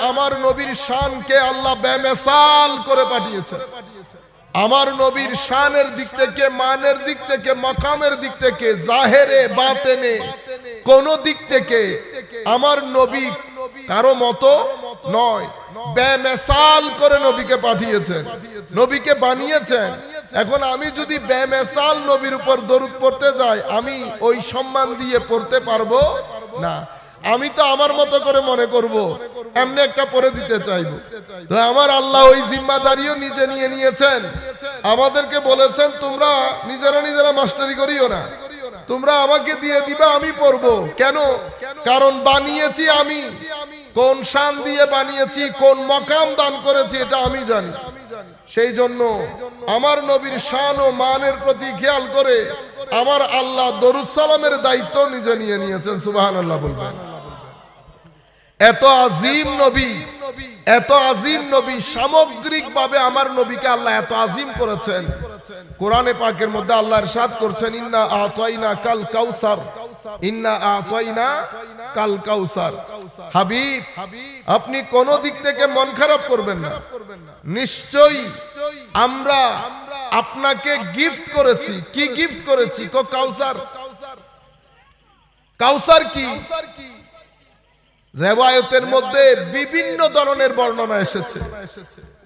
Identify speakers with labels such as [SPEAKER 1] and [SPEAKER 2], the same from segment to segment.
[SPEAKER 1] আমার নবীর শানকে আল্লাহ বেমিসাল করে পাঠিয়েছেন। আমার নবীর শানের দিক থেকে, মানের দিক থেকে, মাকামের দিক থেকে, জাহেরে বাতেনে কোন দিক থেকে আমার নবী কারো মতো নয়, বেমিসাল করে নবীকে পাঠিয়েছেন, নবীকে বানিয়েছেন। এখন আমি যদি বেমিসাল নবীর উপর দরুদ পড়তে যাই, আমি ওই সম্মান দিয়ে পড়তে পারবো না। আমি তো আমার মতো করে মনে করব, এমনি একটা পড়ে দিতে চাইবো। তো আমার আল্লাহ ওই জিম্মাদারিও নিজে নিয়ে নিয়েছেন। আমাদেরকে বলেছেন তোমরা নিজেরা মাস্টারি করিও না, তোমরা আমাকে দিয়ে দিবা, আমি পড়বো। কেন? কারণ বানিয়েছি আমি, কোন শান দিয়ে বানিয়েছি, কোন মাকাম দান করেছি এটা আমি জানি। সেই জন্য আমার নবীর শান ও মানের প্রতি খেয়াল করে আমার আল্লাহ দরুদ সালামের দায়িত্ব নিজে নিয়ে নিয়েছেন। সুবহানাল্লাহ বলবেন। এত আজিম নবী, এত আজিম নবী, সামগ্রিকভাবে আমার নবীকে আল্লাহ এত আজিম করেছেন। কোরআনে পাকের মধ্যে আল্লাহ ইরশাদ করছেন, ইন্না আতাইনা কাল কাউসার, ইন্না আতাইনা কাল কাউসার। হাবিব, আপনি কোন দিক থেকে মন খারাপ করবেন না। নিশ্চয়ই আমরা আপনাকে গিফট করেছি। কি গিফট করেছি? কাউসার। কাউসার কি? রিওয়ায়াতের মধ্যে বিভিন্ন ধরনের বর্ণনা এসেছে।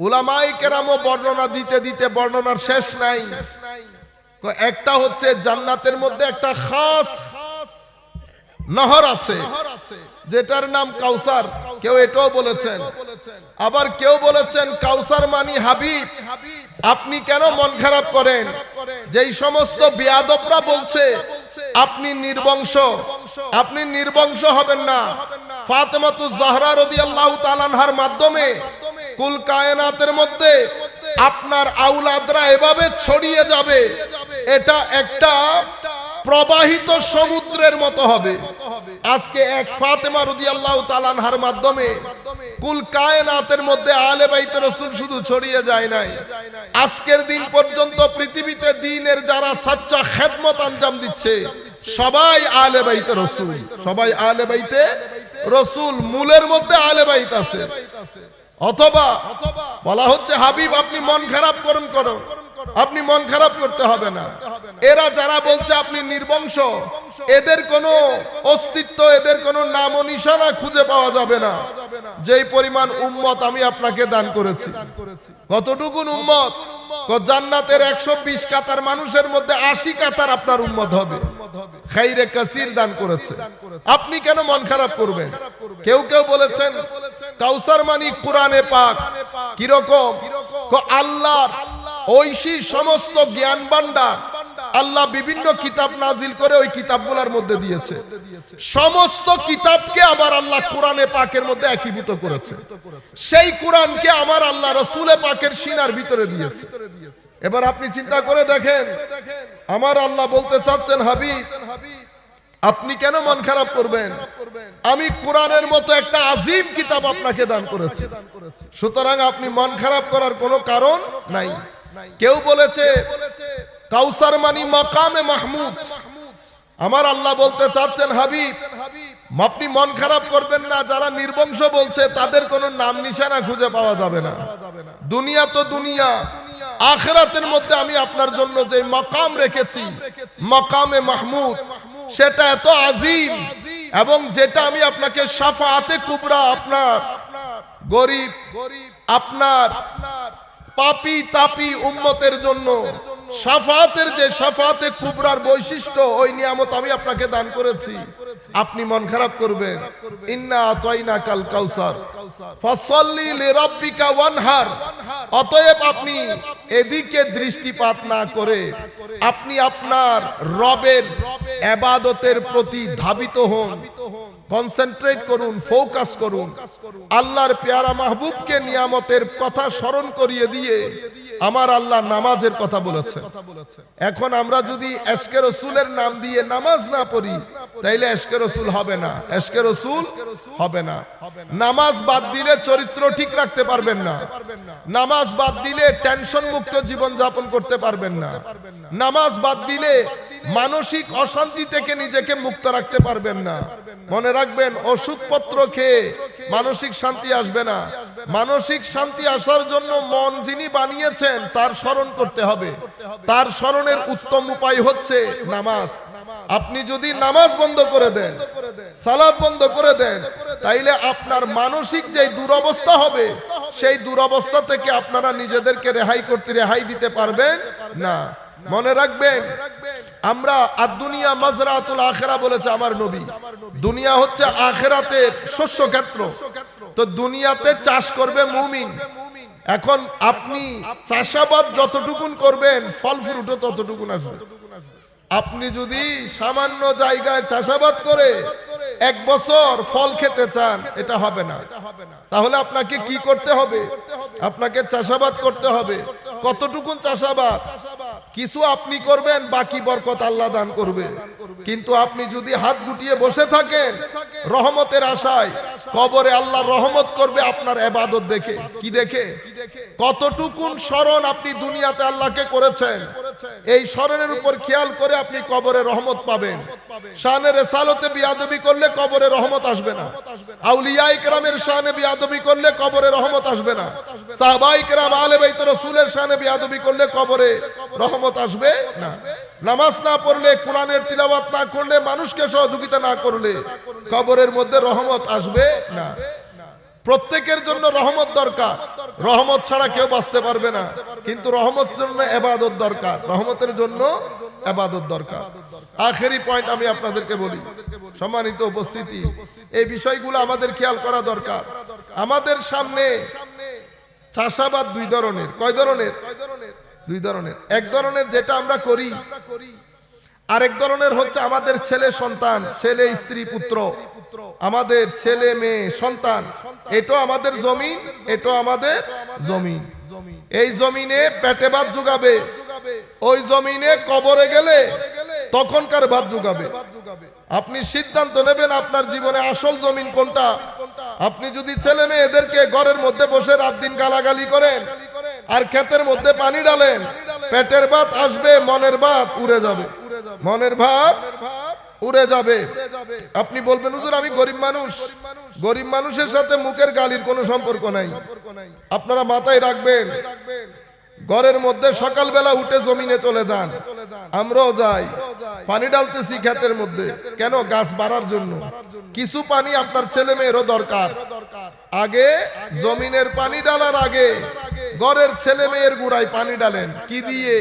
[SPEAKER 1] উলামায়ে কেরামও বর্ণনা দিতে দিতে বর্ণনার শেষ নাই। একটা হচ্ছে জান্নাতের মধ্যে একটা খাস নহর আছে যেটার নাম কাউসার, কেউ এটাও বলেছেন। আবার কেউ বলেছেন কাউসার মানি হাবিব। আপনি কেন মন খারাপ করেন? যেই সমস্ত বেয়াদবরা বলছে আপনি নির্বংশ, আপনি নির্বংশ হবেন না। ফাতেমাতুজ জাহরা রাদিয়াল্লাহু তাআলা আনহার মাধ্যমে কুল কায়নাতের মধ্যে আপনার আওলাদরা এভাবে ছড়িয়ে যাবে, এটা একটা প্রবাহিত সমুদ্রের মতো হবে। আজকে এক ফাতেমা রাদিয়াল্লাহু তাআলা আনহার মাধ্যমে কুল কায়নাতের মধ্যে আলে বাইতে রাসূল শুধু ছড়িয়ে যায় নাই, আজকের দিন পর্যন্ত পৃথিবীতে দ্বীনের যারা সাচ্চা খেদমত আঞ্জাম দিচ্ছে সবাই আলে বাইতে রাসূল, সবাই আলে বাইতে রাসূল। মূলের মধ্যে আলে বাইত আছে। অথবা বলা হচ্ছে হাবিব আপনি মন খারাপ করুন, আপনি মন খারাপ করতে হবে না। এরা যারা বলছে আপনি নির্বংশ, এদের কোনো অস্তিত্ব, এদের কোনো নাম ও নিশানা খুঁজে পাওয়া যাবে না। যেই পরিমাণ উম্মত আমি আপনাকে দান করেছি, কতটুকুন উম্মত? জান্নাতের 120 কাতার মানুষের মধ্যে 80 কাতার আপনার উম্মত হবে। খাইরে কাসির দান করেছে, আপনি কেন মন খারাপ করবেন? কেউ কেউ বলেছেন কাউসার মানি কোরআনে পাক। কিরকম? আল্লাহর ঐশী সমস্ত জ্ঞান ভান্ডার আল্লাহ বিভিন্ন কিতাব নাজিল করে ওই কিতাবগুলোর মধ্যে দিয়েছে। সমস্ত কিতাবকে আবার আল্লাহ কোরআনে পাকের মধ্যে একীভূত করেছে। সেই কোরআনকে আমার আল্লাহ রাসূলে পাকের সিনার ভিতরে দিয়েছে। এবার আপনি চিন্তা করে দেখেন, আমার আল্লাহ বলতে চাচ্ছেন হাবিব আপনি কেন মন খারাপ করবেন? আমি কোরআনের মতো একটা আজিম কিতাব আপনাকে দান করেছি, সুতরাং আপনি মন খারাপ করার কোনো কারণ নাই। কেউ বলেছে কাউসার মানি মাকামে মাহমুদ। আমার আল্লাহ বলতে চাচ্ছেন হাবিব আপনি মন খারাপ করবেন না। যারা নির্বংশ বলছে তাদের কোনো নাম নিশানা খুঁজে পাওয়া যাবে না। দুনিয়া তো দুনিয়া, আখিরাতের মধ্যে আমি আপনার জন্য যে মাকাম রেখেছি মাকামে মাহমুদ, সেটা এত আজিম, এবং যেটা আমি আপনাকে শাফাআতে কুবরা, আপনার গরিব, আপনার পাপী তাপী উম্মতের জন্য শাফাআতের যে শাফাআতে কুবরার বৈশিষ্ট্য, ওই নিয়ামত আমি আপনাকে দান করেছি। আপনি মন খারাপ করবেন? ইন্না আতাইনা কাল কাউসার ফাসাল্লি লিরাব্বিকা ওয়ানহার। অতএব আপনি এদিকে দৃষ্টিপাত না করে আপনি আপনার রবের ইবাদতের প্রতি ধাবিত হন, কনসেন্ট্রেট করুন, ফোকাস করুন। আল্লাহর পেয়ারা মাহবুবকে নিয়ামতের কথা স্মরণ করিয়ে দিয়ে আমার আল্লাহ নামাজের কথা বলেছে। এখন আমরা যদি এশকে রসুলের নাম দিয়ে নামাজ না পড়ি তাইলে এশকে রসুল হবে না, এশকে রসুল হবে না। নামাজ বাদ দিলে চরিত্র ঠিক রাখতে পারবেন না, নামাজ বাদ দিলে টেনশন মুক্ত জীবন যাপন করতে পারবেন না, নামাজ বাদ দিলে মানসিক অশান্তি থেকে নিজেকে মুক্ত রাখতে পারবেন না। মনে রাখবেন ওষুধপত্র খেয়ে মানসিক শান্তি আসবে না। মানসিক শান্তি আসার জন্য মন যিনি বানিয়েছেন তার স্মরণ করতে হবে। তার স্মরণের উত্তম উপায় হচ্ছে নামাজ। আপনি যদি নামাজ বন্ধ করে দেন, সালাত বন্ধ করে দেন, তাইলে আপনার মানসিক যে দুরবস্থা হবে সেই দুরবস্থা থেকে আপনারা নিজেদেরকে রেহাই দিতে পারবেন না। মনে রাখবেন, আমরা আদ-দুনিয়া মাজরাতুল আখিরা বলেছে আমার নবী। দুনিয়া হচ্ছে আখিরাতের শস্য ক্ষেত্র। তো দুনিয়াতে চাষ করবে মুমিন। এখন আপনি চাষাবাদ যতটুকুন করবেন ফল ফ্রুটও ততটুকুন আসবে। আপনি যদি সামান্য জায়গায় চাষাবাদ করে 1 বছর ফল খেতে চান, এটা হবে না। তাহলে আপনাকে কি করতে হবে? আপনাকে চাষাবাদ করতে হবে। কতটুকুন চাষাবাদ? কিছু আপনি করবেন, বাকি বরকত আল্লাহ দান করবে। কিন্তু আপনি যদি হাত গুটিয়ে বসে থাকেন রহমতের আশায়, কবরে আল্লাহ রহমত করবে আপনার ইবাদত দেখে। কি দেখে? কতটুকুন স্মরণ আপনি দুনিয়াতে আল্লাহকে করেছেন, এই স্মরণের উপর খেয়াল করে আপনি কবরে রহমত পাবেন। শানে রিসালতে বিয়াদবি করলে কবরে রহমত আসবে না। আউলিয়ায়ে কেরামের শানে বিয়াদবি করলে কবরে রহমত আসবে না। সাহাবায়ে কেরাম আলে বাইত রাসূলের শানে বিয়াদবি করলে কবরে রহমত আসবে না। নামাজ না পড়লে, কোরআনের তিলাওয়াত না করলে, মানুষকে সহযোগিতা না করলে কবরের মধ্যে রহমত আসবে না। প্রত্যেকের জন্য রহমত দরকার। রহমত ছাড়া কেউ বাঁচতে পারবে না। কিন্তু রহমতের জন্য ইবাদত দরকার। রহমতের জন্য ইবাদত দরকার। আখেরি পয়েন্ট আমি আপনাদেরকে বলি, সম্মানিত উপস্থিতি, এই বিষয়গুলো আমাদের খেয়াল করা দরকার। আমাদের সামনে চাষাবাদ 2 ধরনের। কয় ধরনের? 2 ধরনের। এক ধরনের যেটা আমরা করি, আরেক ধরনের হচ্ছে আমাদের ছেলে সন্তান, ছেলে স্ত্রী পুত্র, আমাদের ছেলে মেয়ে সন্তান। এটাও আমাদের জমিন, এটাও আমাদের জমিন। এই জমিনে পেটে ভাত জোগাবে, ওই জমিনে কবরে গেলে তখনকার ভাত জোগাবে। আপনি সিদ্ধান্ত নেবেন আপনার জীবনে আসল জমিন কোনটা। আপনি যদি ছেলে মেয়েদেরকে ঘরের মধ্যে বসে রাত দিন গালাগালি করেন আর ক্ষেতের মধ্যে পানি ডালেন, পেটের ভাত আসবে, মনের ভাত উড়ে যাবে। মনের ভাত উড়ে যাবে। আপনি বলবেন, হুজুর আমি গরিব মানুষ। গরিব মানুষের সাথে মুখের গালির কোনো সম্পর্ক নাই। আপনারা মাথায় রাখবেন, ঘরের মধ্যে সকালবেলা উঠে জমিনে চলে যান, আমরাও যাই, পানি ডালতেছি ক্ষেতের মধ্যে। কেন? গাছ বাড়ার জন্য। কিছু পানি আপনার ছেলে মেয়েরও দরকার। আগে জমিনের পানি ডালার আগে ঘরের ছেলে মেয়ের গুড়ায় পানি ডালেন। কি দিয়ে?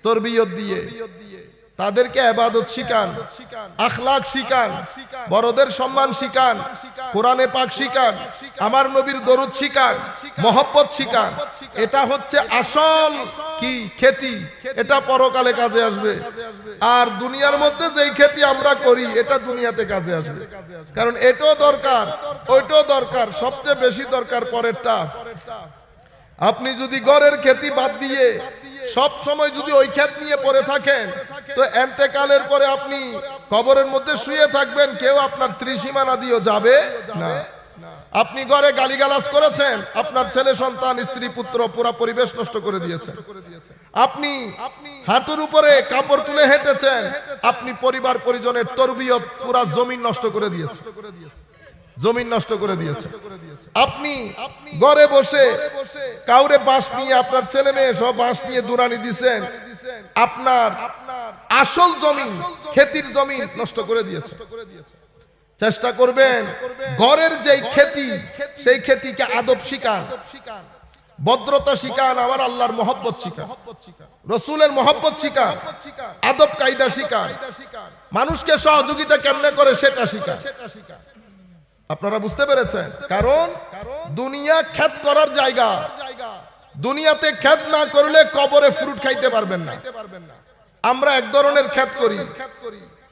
[SPEAKER 1] তরবিয়ত দিয়ে। তাদেরকে ইবাদত শিখান, আখলাক শিখান, বড়দের সম্মান শিখান, কোরআনে পাক শিখান, আমার নবীর দরুদ শিখান, মহব্বত শিখান। এটা হচ্ছে আসল কি খেতি। এটা পরকালে কাজে আসবে। আর দুনিয়ার মধ্যে যেই খেতি আমরা করি এটা দুনিয়াতে কাজে আসবে। কারণ এটাও দরকার, ওইটাও দরকার, সবচেয়ে বেশি দরকার পরেরটা। আপনি যদি ঘরের খেতি বাদ দিয়ে সব সময় যদি ওই ক্ষেত নিয়ে পড়ে থাকেন, তো এন্তেকালের পরে আপনি কবরের মধ্যে শুয়ে থাকবেন, কেউ আপনার ত্রিসীমানা দিয়েও যাবে না। আপনি ঘরে গালিগালাজ করেছেন, আপনার ছেলে সন্তান স্ত্রী পুত্র পুরো পরিবেশ নষ্ট করে দিয়েছেন। আপনি হাঁটুর উপরে কাপড় তুলে হেঁটেছেন, আপনি পরিবার পরিজনের তরবিয়ত পুরা জমিন নষ্ট করে দিয়েছেন। জমিন নষ্ট করে দিয়েছে। আপনি ঘরে বসে কাউরে বাঁশ নিয়ে, আপনার ছেলে মেয়ে সব বাঁশ নিয়ে দুরানি দিচ্ছেন, আপনার আসল জমিন, খেতির জমিন নষ্ট করে দিয়েছে। চেষ্টা করবেন ঘরের যেই খেতি, সেই খেতিকে আদব শিখান, ভদ্রতা শিখান, আমার আল্লাহর মহব্বত শিখান, রসুলের মহব্বত শিখান, আদব কায়দা শিখান, মানুষকে সহযোগিতা কেমনে করে সেটা শিখান। আপনারা বুঝতে পেরেছেন? কারণ দুনিয়া ক্ষেত করার জায়গা। দুনিয়াতে ক্ষেত না করলে কবরে ফ্রুট খাইতে পারবেন না। আমরা এক ধরনের ক্ষেত করি,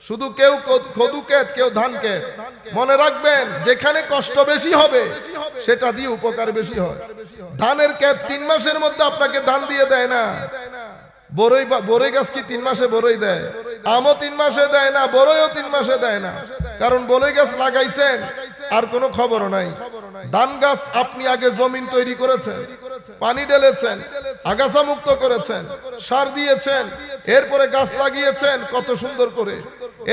[SPEAKER 1] শুধু কেউ কদু ক্ষেত, কেউ ধান ক্ষেত। মনে রাখবেন, যেখানে কষ্ট বেশি হবে সেটা দিয়ে উপকার বেশি হয়। ধানের ক্ষেত 3 মাসের মধ্যে আপনাকে ধান দিয়ে দেয় না। বরই গাছ কি 3 মাসে বরই দেয়? আমও 3 মাসে দেয় না, বরইও 3 মাসে দেয় না। কারণ বরই গাছ লাগাইছেন আর কোনো খবরও নাই। ধান গাছ আপনি আগে জমিন তৈরি করেছেন, পানি ঢেলেছেন, আগাছা মুক্ত করেছেন, সার দিয়েছেন, এরপরে গাছ লাগিয়েছেন কত সুন্দর করে,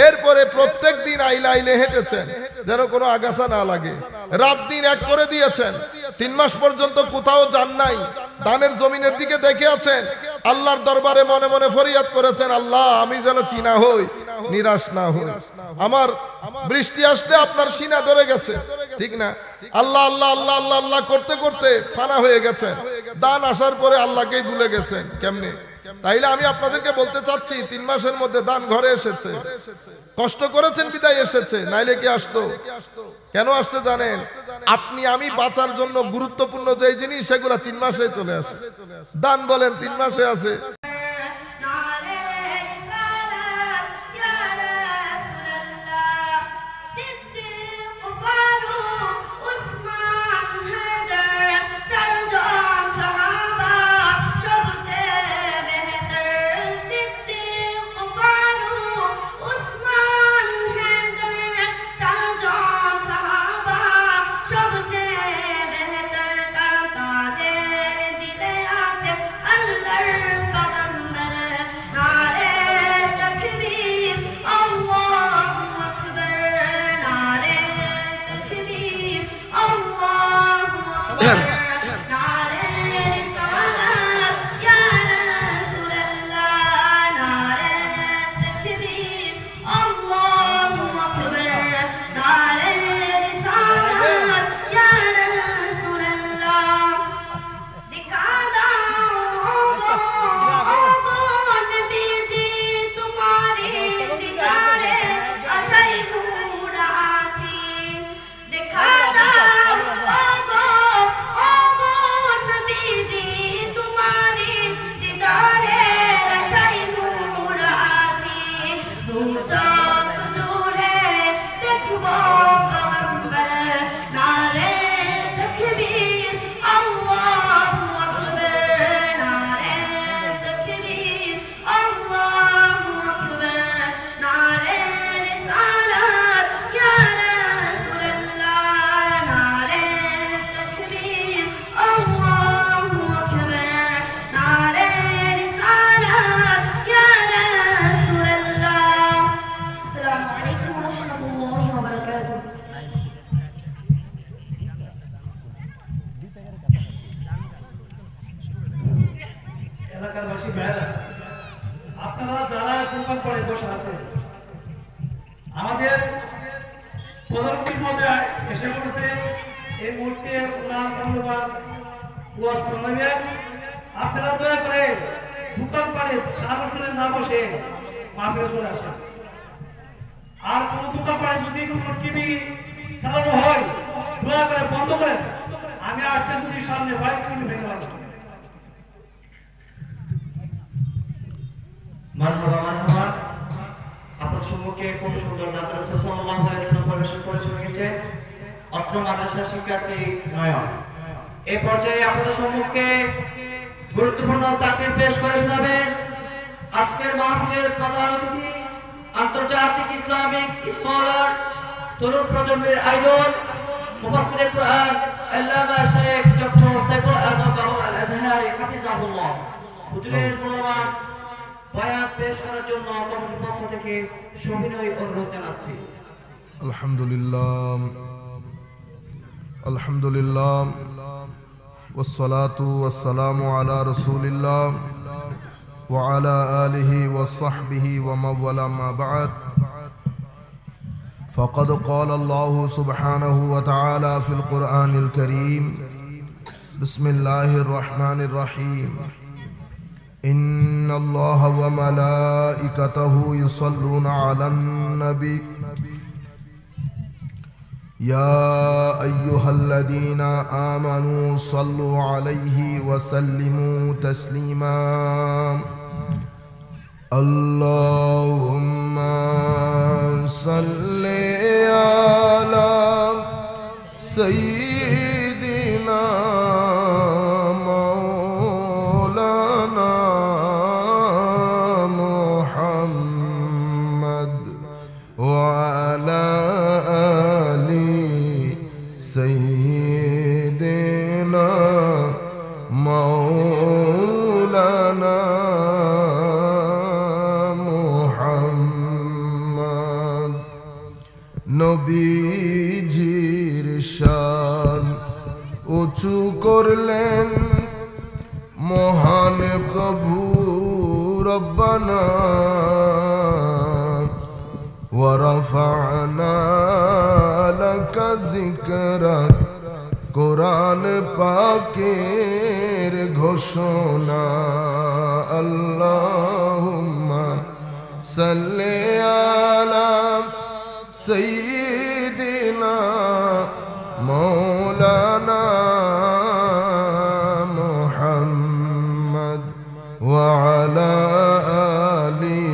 [SPEAKER 1] এরপরে প্রত্যেক দিন আইলে আইলে হেঁটেছেন, যেন কোনো আগাছা না লাগে। রাত দিন এক করে দিয়েছেন, 3 মাস পর্যন্ত কোথাও যান নাই, দানের জমিনের দিকে দেখে আছেন, আল্লাহর দরবারে মনে মনে ফরিয়াদ করেছেন, আল্লাহ আমি যেন কি না হই, নিরাশ না হই। আমার বৃষ্টি আসলে আপনার সিনা ধরে গেছে, ঠিক না? আল্লাহ আল্লাহ আল্লাহ আল্লাহ আল্লাহ করতে করতে ফানা হয়ে গেছেন, দান আসার পরে আল্লাহকেই ভুলে গেছেন। কেমনে? তাইলে আমি আপনাদেরকে বলতে চাচ্ছি 3 মাসের মধ্যে দান ঘরে এসেছে, কষ্ট করেছেন বিদায় এসেছে, নাইলে কি আসতো? কেন আসতে জানেন? আপনি আমি বাঁচার জন্য গুরুত্বপূর্ণ যে জিনিস সেগুলো 3 মাসে চলে আসে। দান বলেন 3 মাসে আছে।
[SPEAKER 2] এলাকারবাসী ভাইরা, আপনারা যারা দোকান পড়ে বসে আছেন, আমাদের প্রধানমন্ত্রী মহোদয় এসে বলেছে এই মুহূর্তে ওনার মূল্যবান ওয়াজ করবেন। আপনারা দয়া করে দোকান পাড়ে সারাসরে না বসে মাহফিলে চলে আসেন। আর কোন দোকান পাড়ে যদি কোনো টিভি চালানো হয় দয়া করে বন্ধ করেন। আমি আসতে যদি সামনে বাইক চিনি ভেঙে আসবো।
[SPEAKER 3] মারহাবা মারহাবা। আপনার সম্মুখে খুব সুন্দর নাত রাসূল সাল্লাল্লাহু আলাইহি ওয়াসাল্লাম পরিবেশন করে শুনিয়েছে অত্র মাদ্রাসার শিক্ষার্থী নয়ন। এই পর্যায়ে আপনাদের সম্মুখে গুরুত্বপূর্ণ তাকরীর পেশ করে শোনাবেন আজকের মাহফিলের প্রধান অতিথি, আন্তর্জাতিক ইসলামিক স্কলার, তরুণ প্রজন্মের আইডল, মুফাসসিরে কুরআন আল্লামা শেখ ডক্টর সাইফুল আজম বাবু আল আজহারি হাফিজাহুল্লাহ। হুজুরের মূল্যবান বয়ান পেশ করার জন্য কমিটির পক্ষ থেকে সবিনয় অনুরোধ জানাচ্ছি।
[SPEAKER 1] আলহামদুলিল্লাহ আলহামদুলিল্লাহ ওয়াসসালাতু ওয়াসসালামু আলা রাসূলিল্লাহ ওয়া আলা আলিহি ওয়া সাহবিহি ওয়া মাওয়ালা মা বা'দ। فقد قال الله سبحانه وتعالى في القرآن الكريم بسم الله الرحمن الرحيم إن الله وملائكته يصلون على النبي يا أيها الذين آمنوا صلوا عليه وسلموا تسليما اللهم صل على سيدنا مولانا محمد وعلى آل سيدنا مولانا محمد نبي উঁচু করলেন মহান প্রভু রব্বানা ওয়া রাফা'না লাকা যিকরাক কোরআন পাকের ঘোষণা আল্লাহুম্মা সাল্লি আলা সাইয়্যিদিনা মাওলানা মুহাম্মদ ওয়া আলা আলি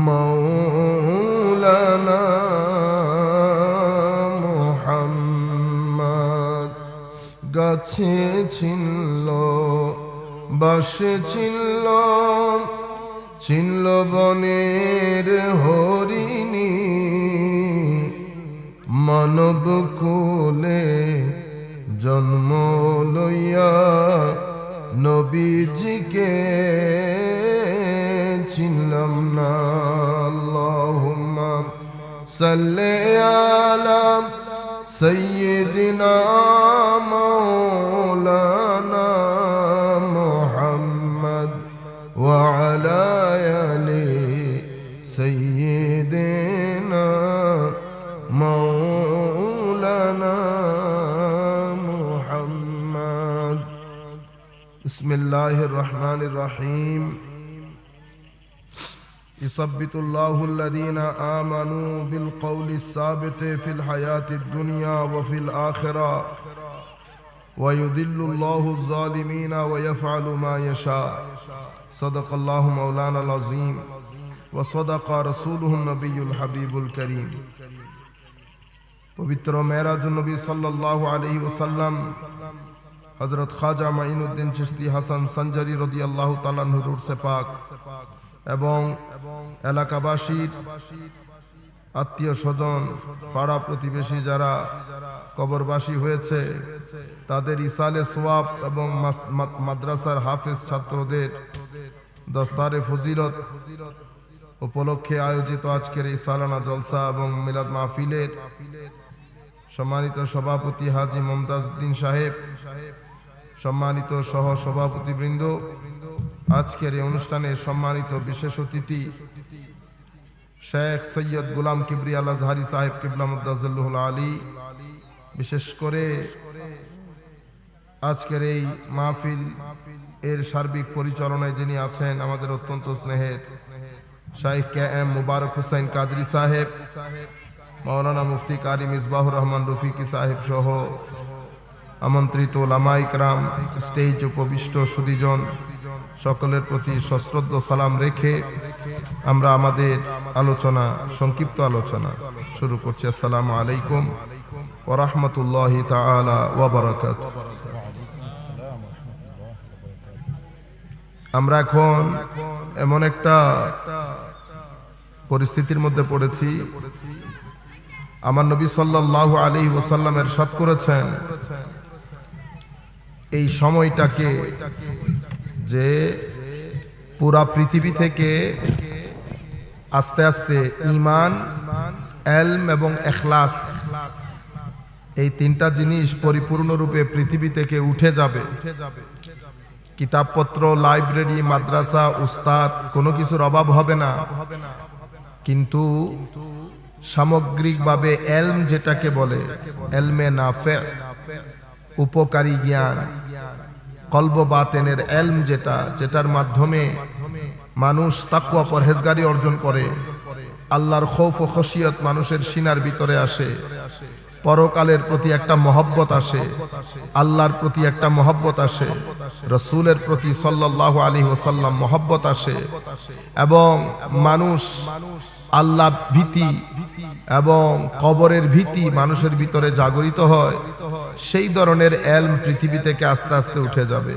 [SPEAKER 1] মাওলানা মুহাম্মদ। গাছে ছিল বাসে ছিল ছিল বনের হরিণী মানব কোলে জন্ম লইয়া নবীজিকে চিনলাম না। আল্লাহুম্মা সাল্লি আলা সাইয়্যিদিনা মাওলানা মুহাম্মদ ওয়া আলা আলি সাইয়্যিদিনা মাওলানা মুহাম্মদ। বিসমিল্লাহির রহমানির রহিম। ইসাব্বিতুল্লাহু আল্লাযীনা আমানু বিল কওলি সাবিতি ফিল হায়াতিদ দুনিয়া ওয়া ফিল আখিরাহ ওয়া ইউদিল্লুল্লাহু আয-যালিমিনা ওয়া ইয়াফআলু মা ইয়াশা। সাদাকাল্লাহু মাওলানাল আযীম ওয়া সাদাকা রাসূলুহুন নবিয়্যুল হাবিবুল কারীম। পবিত্র মেরাজুন নবী সাল্লাল্লাহু আলাইহি ওয়াসাল্লাম হযরত খাজা মাইনুদ্দিন চিশতি হাসান সঞ্জারি রাদিয়াল্লাহু তাআলা আনহুর উরসে পাক এবং এলাকাবাসীর আত্মীয় স্বজন পাড়া প্রতিবেশী যারা কবরবাসী হয়েছে তাদের ইসালে সওয়াব এবং মাদ্রাসার হাফেজ ছাত্রদের দস্তারে ফজিলত উপলক্ষে আয়োজিত আজকের এই সালানা জলসা এবং মিলাদ মাহফিলের সম্মানিত সভাপতি হাজী মুমতাজ উদ্দিন সাহেব, সম্মানিত সহ সভাপতিবৃন্দ, আজকের এই অনুষ্ঠানে সম্মানিত বিশেষ অতিথি শেখ সৈয়দ গোলাম কিবরিয়া আল আজহারি সাহেব কিবলা মুদ্দাজিল্লুহুল আলী, বিশেষ করে আজকের এই মাহফিল এর সার্বিক পরিচালনায় যিনি আছেন আমাদের অত্যন্ত স্নেহের শাইখ কে এম মুবারক হুসাইন কাদরি সাহেব, মাওলানা মুফতি কারি মিসবাহুর রহমান রফিকি সাহেব সহ আমন্ত্রিত উলামা ইকরাম, স্টেজ উপবিষ্ট সুধীজন সকলের প্রতি সশ্রদ্ধ সালাম রেখে আমরা আমাদের আলোচনা, সংক্ষিপ্ত আলোচনা শুরু করছি। আসসালামু আলাইকুম ওয়া রাহমাতুল্লাহি তাআলা ওয়া বারাকাতুহু। আমরা এখন এমন একটা পরিস্থিতির মধ্যে পড়েছি, আমার নবী সাল্লাল্লাহু আলাইহি ওয়াসাল্লাম ইরশাদ করেছেন এই সময়টাকে যে পুরা পৃথিবী থেকে আস্তে আস্তে ঈমান, ইলম এবং ইখলাস এই তিনটা জিনিস পরিপূর্ণরূপে পৃথিবী থেকে উঠে যাবে। কিতাবপত্র, লাইব্রেরি, মাদ্রাসা, উস্তাদ কোনো কিছুর অভাব হবে না, কিন্তু সামগ্রিকভাবে ইলম যেটাকে বলে ইলমে নাফে, উপকারী জ্ঞান, কলব বাতেনের ইলম, যেটার মাধ্যমে মানুষ তাকওয়া পরহেজগারি অর্জন করে, আল্লাহর খৌফ ও খশিয়ত মানুষের সিনার ভিতরে আসে, পরকালের প্রতি একটা মহব্বত আসে, আল্লাহর প্রতি একটা মহব্বত আসে, রাসূলের প্রতি সাল্লাল্লাহু আলাইহি ওয়াসাল্লাম মহব্বত আসে, এবং মানুষ আল্লাহ ভীতি এবং কবরের ভীতি মানুষের ভিতরে জাগরিত হয়। সেই ধরনের ইলম পৃথিবী থেকে আস্তে আস্তে উঠে যাবে।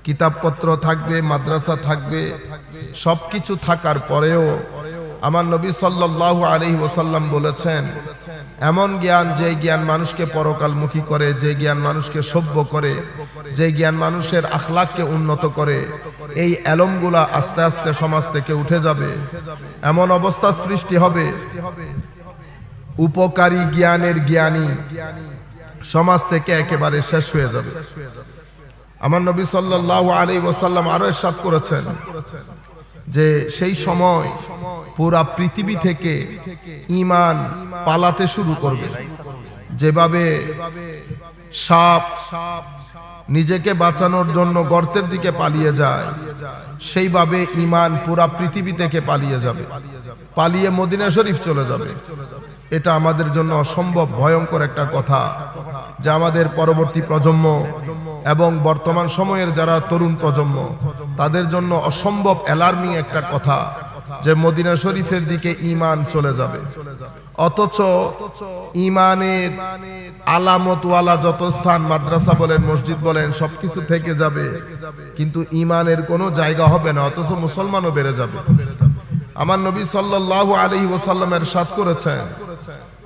[SPEAKER 1] কিতাবপত্র থাকবে, মাদ্রাসা থাকবে, সবকিছু থাকার পরেও আমার নবী সাল্লাল্লাহু আলাইহি ওয়াসাল্লাম বলেছেন এমন জ্ঞান, যে জ্ঞান মানুষকে পরকালমুখী করে, যে জ্ঞান মানুষকে সভ্য করে, যে জ্ঞান মানুষের আখলাককে উন্নত করে, এই ইলমগুলা আস্তে আস্তে সমাজ থেকে উঠে যাবে। এমন অবস্থা সৃষ্টি হবে উপকারী জ্ঞানের জ্ঞানী সমাজ থেকে একেবারে শেষ হয়ে যাবে। আমার নবী সাল্লাল্লাহু আলাইহি ওয়াসাল্লাম আরো ইরশাদ করেছেন যে সেই সময় পুরা পৃথিবী থেকে ঈমান পালাতে শুরু করবে। যেভাবে সাপ নিজেকে বাঁচানোর জন্য গর্তের দিকে পালিয়ে যায়, সেইভাবে ঈমান পুরা পৃথিবী থেকে পালিয়ে যাবে, পালিয়ে মদিনা শরীফ চলে যাবে। এটা আমাদের জন্য অসম্ভব ভয়ঙ্কর একটা কথা, যে আমাদের পরবর্তী প্রজন্ম এবং বর্তমান সময়ের যারা তরুণ প্রজন্ম তাদের জন্য অসম্ভব অ্যালার্মিং একটা কথা, যে মদিনা শরীফের দিকে ঈমান চলে যাবে। অথচ ঈমানের আলামতওয়ালা যত স্থান, মাদ্রাসা বলেন, মসজিদ বলেন, সবকিছু থেকে যাবে, কিন্তু ঈমানের কোনো জায়গা হবে না, অথচ মুসলমানও বেড়ে যাবে। আমার নবী সাল্লাল্লাহু আলাইহি ওয়াসাল্লাম ইরশাদ করেছেন,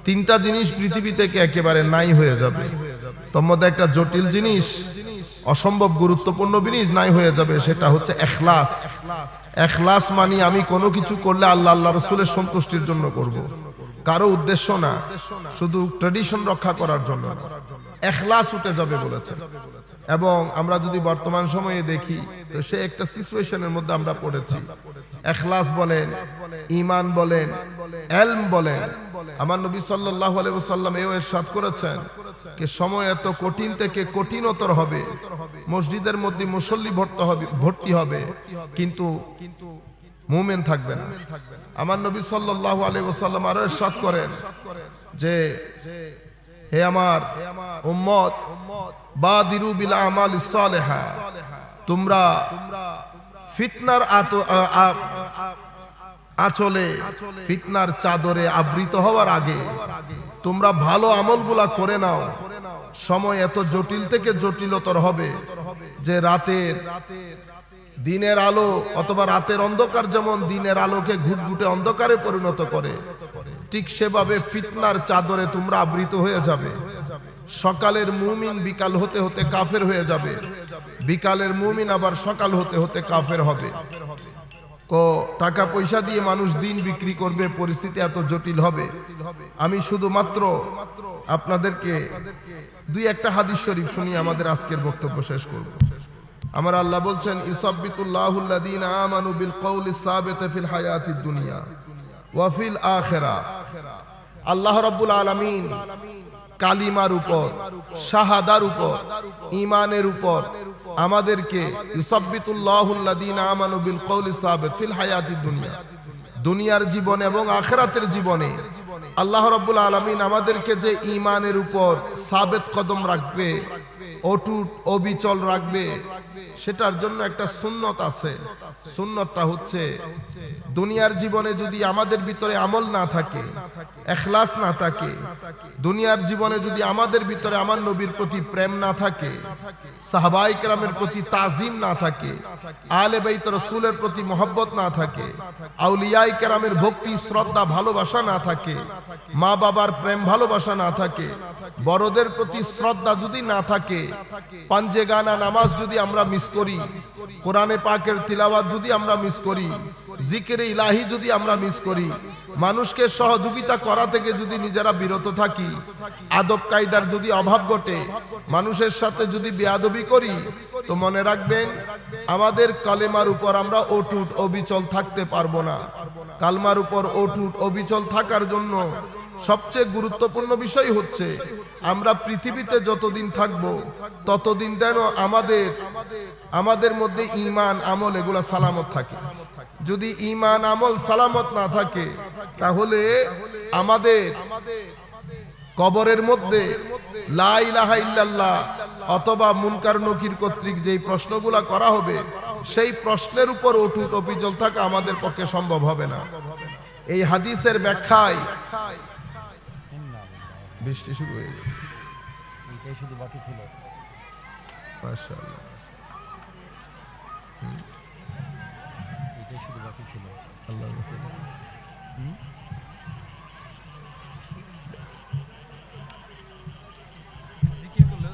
[SPEAKER 1] তিনটা জিনিস পৃথিবী থেকে একেবারে নাই হয়ে যাবে। তোর মধ্যে একটা জটিল জিনিস, অসম্ভব গুরুত্বপূর্ণ জিনিস নাই হয়ে যাবে, সেটা হচ্ছে ইখলাস। ইখলাস মানে আমি কোনো কিছু করলে আল্লাহ আল্লাহ রাসূলের সন্তুষ্টির জন্য করব, কারো উদ্দেশ্য না, শুধু ট্র্যাডিশন রক্ষা করার জন্য। ইখলাস উঠে যাবে বলেছেন। এবং আমরা যদি বর্তমান সময়ে দেখি তো সে একটা সিচুয়েশনের মধ্যে আমরা পড়েছি। ইখলাস বলেন, ঈমান বলেন, ইলম বলেন, আমার নবী সাল্লাল্লাহু আলাইহি ওয়াসাল্লাম এও ইরশাদ করেছেন যে সময় এত কঠিন থেকে কঠিনতর হবে, মসজিদের মধ্যে মুসল্লি ভর্তি হবে, কিন্তু মুমিন থাকবে না। আমার নবী সাল্লাল্লাহু আলাইহি ওয়াসাল্লাম আরো ইরশাদ করেন যে হে আমার উম্মত, বাদিরু বিল আমালিস সালিহা, তোমরা ফিতনার আঁচলে, ফিতনার চাদরে আবৃত হওয়ার আগে তোমরা ভালো আমলগুলা করে নাও। সময় এত জটিল থেকে জটিলতর হবে যে দিনের আলো অথবা রাতের অন্ধকার যেমন দিনের আলোকে ঘুটঘুটে অন্ধকারে পরিণত করে, ঠিক সেভাবে ফিতনার চাদরে তোমরা আবৃত হয়ে যাবে। সকালের মুমিন বিকাল হতে হতে কাফের হয়ে যাবে, বিকালের মুমিন আবার সকাল হতে হতে কাফের হবে। টাকা পয়সা দিয়ে মানুষ দিন বিক্রি করবে, পরিস্থিতি এত জটিল হবে। আমি শুধুমাত্র আপনাদেরকে দুই একটা হাদিস শরীফ শুনিয়ে আমাদের আজকের বক্তব্য শেষ করব। আমার আল্লাহ বলছেন, ইসাব্বিতুল্লাহুল্লাযীনা আমানু বিল কওলি সাবিত ফিল হায়াতিদ দুনিয়া ওয়া ফিল আখিরা। আল্লাহ রাব্বুল আলামিন কালিমার উপর, শাহাদার উপর, ঈমানের উপর আমাদেরকে ইসাব্বিতুল্লাহুল্লাযীনা আমানু বিল কওলি সাবিত ফিল হায়াতিদ দুনিয়া, দুনিয়ার জীবনে এবং আখিরাতের জীবনে আল্লাহ রাব্বুল আলামিন আমাদেরকে যে ঈমানের উপর সাবিত কদম রাখবে, অটুট অবিচল রাখবে, সেটার জন্য একটা সুন্নত আছে। সুন্নতটা হচ্ছে দুনিয়ার জীবনে যদি আমাদের ভিতরে আমল না থাকে, ইখলাস না থাকে, দুনিয়ার জীবনে যদি আমাদের ভিতরে আমার নবীর প্রতি প্রেম না থাকে, সাহাবায়ে কেরামের প্রতি তাজিম না থাকে, আহলে বাইত রাসূলের প্রতি মহব্বত না থাকে, আউলিয়ায়ে কেরামের ভক্তি শ্রদ্ধা ভালোবাসা না থাকে, মা বাবার প্রেম ভালোবাসা না থাকে, বড়দের প্রতি শ্রদ্ধা যদি না থাকে, পাঞ্জে গানা নামাজ যদি আমরা মিস করি, কোরআনে পাকের তিলাওয়াত যদি আমরা মিস করি, জিকিরে ইলাহি যদি আমরা মিস করি, মানুষকে সহযোগিতা করা থেকে যদি নিজেরা বিরত থাকি, আদব কায়দার যদি অভাব ঘটে, মানুষের সাথে যদি বেয়াদবি করি, তো মনে রাখবেন আমাদের কালেমার উপর আমরা অটুট অবিচল থাকতে পারবো না। কালমার উপর অটুট অবিচল থাকার জন্য সবচেয়ে গুরুত্বপূর্ণ বিষয় হচ্ছে আমরা পৃথিবীতে যতদিন থাকব ততদিন যেন আমাদের মধ্যে ঈমান আমল এগুলা সালামত থাকে। যদি ঈমান আমল সালামত না থাকে, তাহলে আমাদের কবরের মধ্যে লা ইলাহা ইল্লাল্লাহ অথবা মুনকার নকির কর্তৃক যেই প্রশ্নগুলা করা হবে, সেই প্রশ্নের উপর অটুট অবিচল থাকা আমাদের পক্ষে সম্ভব হবে না। এই হাদিসের ব্যাখ্যায় বৃষ্টি শুরু হয়ে গেছে, এটাই শুধু বাকি ছিল। মাশাআল্লাহ, এটাই শুধু বাকি ছিল। আল্লাহ জিকির করলে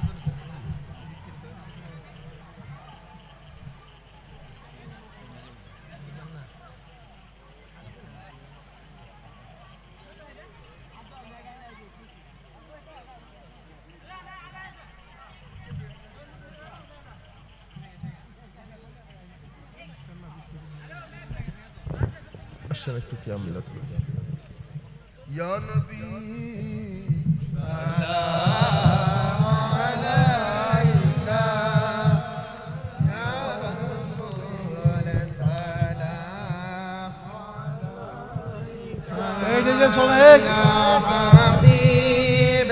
[SPEAKER 1] আসেন একটু কিয়াম মিলাদ করি। ইয়া নবী সালাম আলাইকা ইয়া রাসূল সালাম আলাইকা
[SPEAKER 2] এই যে শোনেন
[SPEAKER 1] হাবিব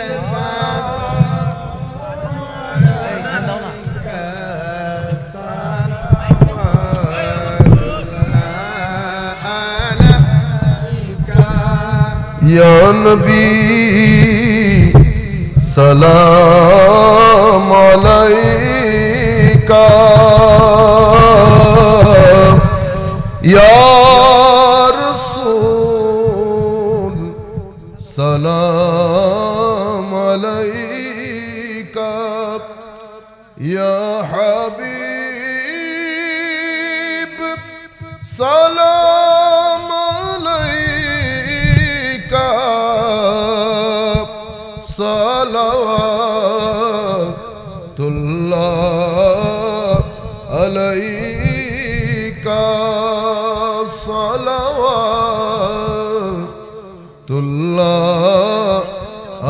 [SPEAKER 1] সালাম
[SPEAKER 2] দাও না
[SPEAKER 1] या नबी सलाम अलैका या रसूल सलाम अलैका या हबीब सलाम अलैका सलावतुल्लाह अलैका सलावतुल्लाह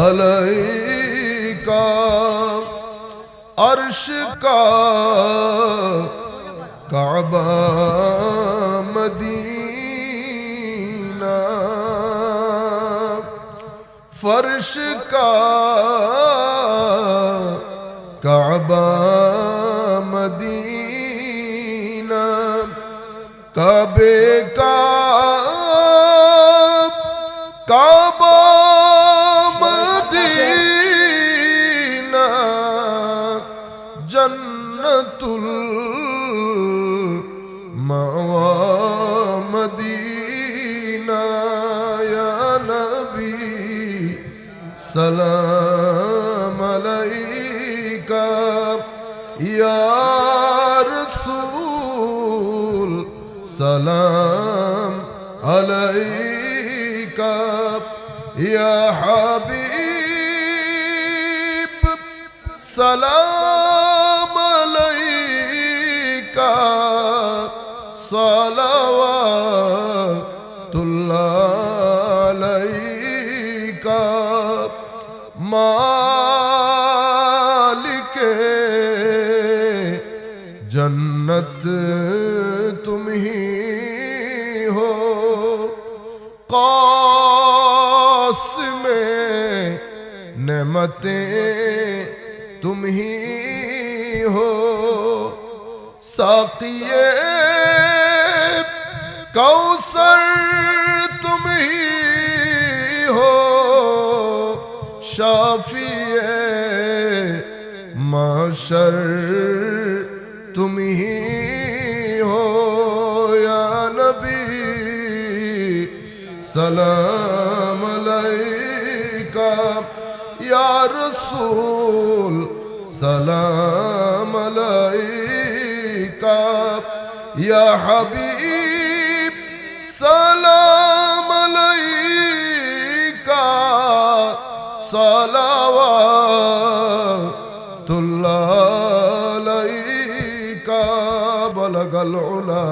[SPEAKER 1] अलैका अर्श का काबा मदीना फर्श का काबा मदीना काबे का काबा मदीना जन्नतुल मावा मदीना या नबी सलाम अलैका या रसूल सलाम अलैका या हबीब सलाम अलैका सलावतुल्लाह अलैका मालिके जन्नत तुम ही हो क़ासिमे नेमतें तुम ही हो साक़िए कौसर तुम ही हो शाफिए माशर तुम ही हो या नबी सलाम अलैका या रसूल सलाम अलैका या हबीब सलाम अलैका सलावतुल्लाह अलैका बलगल उला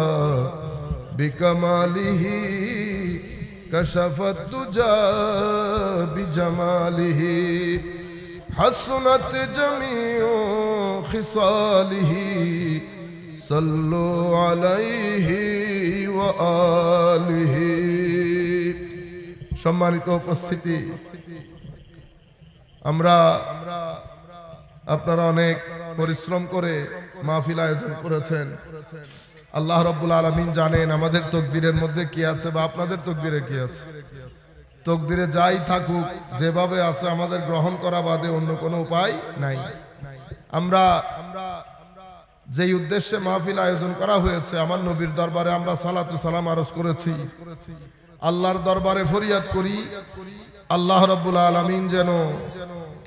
[SPEAKER 1] बिकमालिही कशफत दुजा बिजमालिही हसनत जमीओ खिसालिही सल्लु अलैहि व आलिहि। সম্মানিত উপস্থিতি, আমরা আপনারা অনেক পরিশ্রম করে মাহফিল আয়োজন করেছেন। আল্লাহ রাব্বুল আলামিন জানেন আমাদের তকদিরের মধ্যে কি আছে বা আপনাদের তকদিরে কি আছে। তকদিরে যাই থাকুক, যেভাবে আছে আমাদের গ্রহণ করা বাদে অন্য কোনো উপায় নাই। আমরা যেই উদ্দেশ্যে মাহফিল আয়োজন করা হয়েছে, আমার নবীর দরবারে আমরা সালাতু সালাম আরজ করেছি, আল্লাহর দরবারে ফরিয়াদ করি আল্লাহ রাব্বুল আলামিন যেন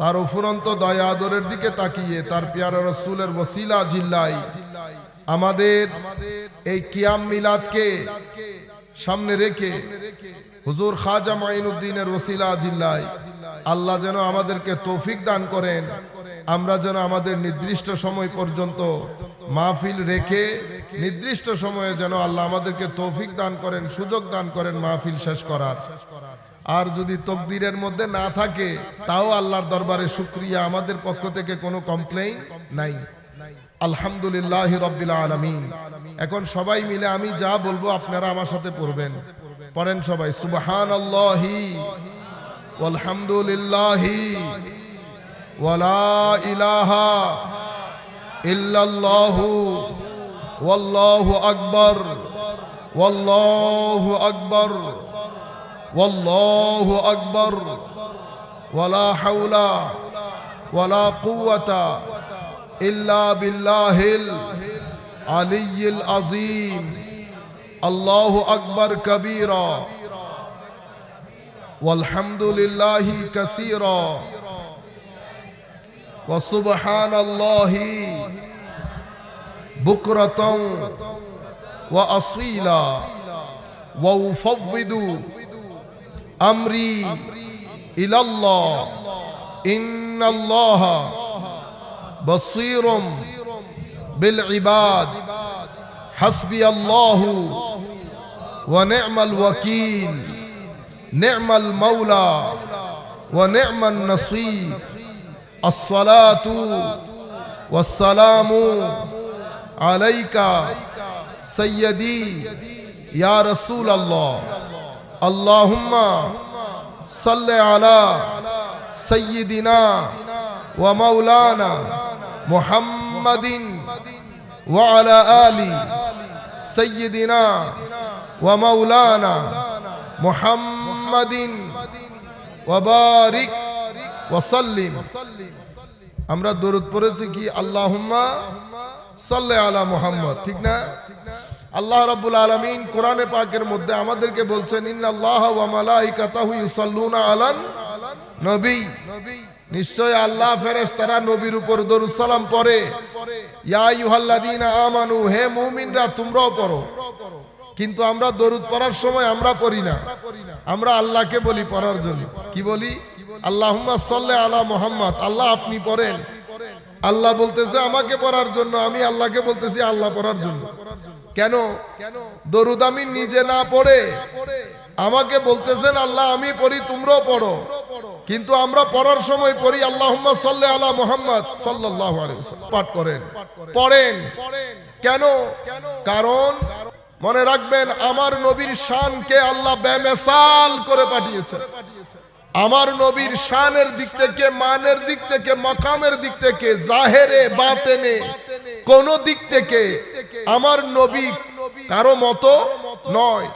[SPEAKER 1] তার অফুরন্ত দয়া আদরের দিকে তাকিয়ে তার পেয়ারা রাসূলের ওসিলা জিল্লায় আমাদের এই কিয়াম মিলাদকে সামনে রেখে হুজুর খাজা মাইনুদ্দিনের ওসিলা জিল্লায় আল্লাহ যেন আমাদেরকে তৌফিক দান করেন। আমরা যেন আমাদের নির্দিষ্ট সময় পর্যন্ত মাহফিল রেখে নির্দিষ্ট সময়ে যেন আল্লাহ আমাদেরকে তৌফিক দান করেন, সুযোগ দান করেন মাহফিল শেষ করার। আর যদি তকদিরের মধ্যে না থাকে তাও আল্লাহর দরবারে শুকরিয়া, আমাদের পক্ষ থেকে কোনো কমপ্লেইন নাই। আলহামদুলিল্লাহ রাব্বিল আলামিন। এখন সবাই মিলে আমি যা বলবো আপনারা আমার সাথে পড়বেন। পড়েন সবাই, সুবহানাল্লাহি ওয়ালহামদুলিল্লাহি ওয়ালা ইলাহা ইল্লাল্লাহু ওয়াল্লাহু আকবার ওয়াল্লাহু আকবার ওয়াল্লাহু আকবার ওয়ালা হাওলা ওয়ালা কুওয়াতা ইল্লা বিল্লাহিল আলিয়্যিল আযীম। আল্লাহু আকবার কাবীরা ওয়ালহামদুলিল্লাহি কাসীরা ওয়া সুবহানাল্লাহি বুকরাতাও ওয়া আসীলা ওয়া উফাউযিদু আমরি ইলাল্লাহ ইন্নাল্লাহা বাসীরুম বিল ইবাদ হাসবিয়াল্লাহু ওয়া নি'মাল ওয়াকিল নি'মাল মাওলা ওয়া নি'মান নাসীর। আসসালাতু ওয়াসসালামু আলাইকা সাইয়্যিদি ইয়া রাসূলাল্লাহ। আল্লাহুম্মা সাল্লি আলা সাইয়্যিদিনা ওয়া মাওলানা মুহাম্মাদিন ওয়া আলা আলি সাইয়্যিদিনা ওয়া মাওলানা মুহাম্মাদিন ওয়া বারিক ওয়া সাল্লিম। আমরা দরুদ পড়েছি কি আল্লাহুম্মা সাল্লি আলা মুহাম্মদ, ঠিক না? আল্লাহ রাব্বুল আলামিন কোরআনে পাকের মধ্যে আমাদেরকে বলছেন ইন্নাল্লাহা ওয়া মালাইকাতাহু ইউসাল্লুনা আলান নবী। নিশ্চয় আল্লাহ ফেরেশতারা নবীর উপর দরুদ সালাম পড়ে। ইয়া আইয়ুহাল্লাযীনা আমানু, হে মুমিনরা তোমরাও পড়ো। কিন্তু আমরা দরুদ পড়ার সময় আমরা পড়ি না, আমরা আল্লাহকে বলি পড়ার জন্য। কি বলি? আল্লাহুম্মা সাল্লি আলা মুহাম্মদ, আল্লাহ আপনি পড়েন। আল্লাহ বলতেছে আমাকে পড়ার জন্য, আমি আল্লাহকে বলতেছি আল্লাহ পড়ার জন্য। কেন? দরুদ আমি নিজে না পড়ে আমাকে বলতেছেন আল্লাহ আমি পড়ি, তোমরাও পড়ো। কিন্তু আমরা পড়ার সময় পড়ি আল্লাহুম্মা সাল্লি আলা মুহাম্মদ সাল্লাল্লাহু আলাইহি ওয়াসাল্লাম পাঠ করেন, পড়েন। কেন? কারণ মনে রাখবেন আমার নবীর শানকে আল্লাহ বেমিসাল করে পাঠিয়েছেন। আমার নবীর শানের দিক থেকে, মানের দিক থেকে, মাকামের দিক থেকে, জাহেরে বাতেনে কোন দিক থেকে আমার নবী কারো মতো নয়।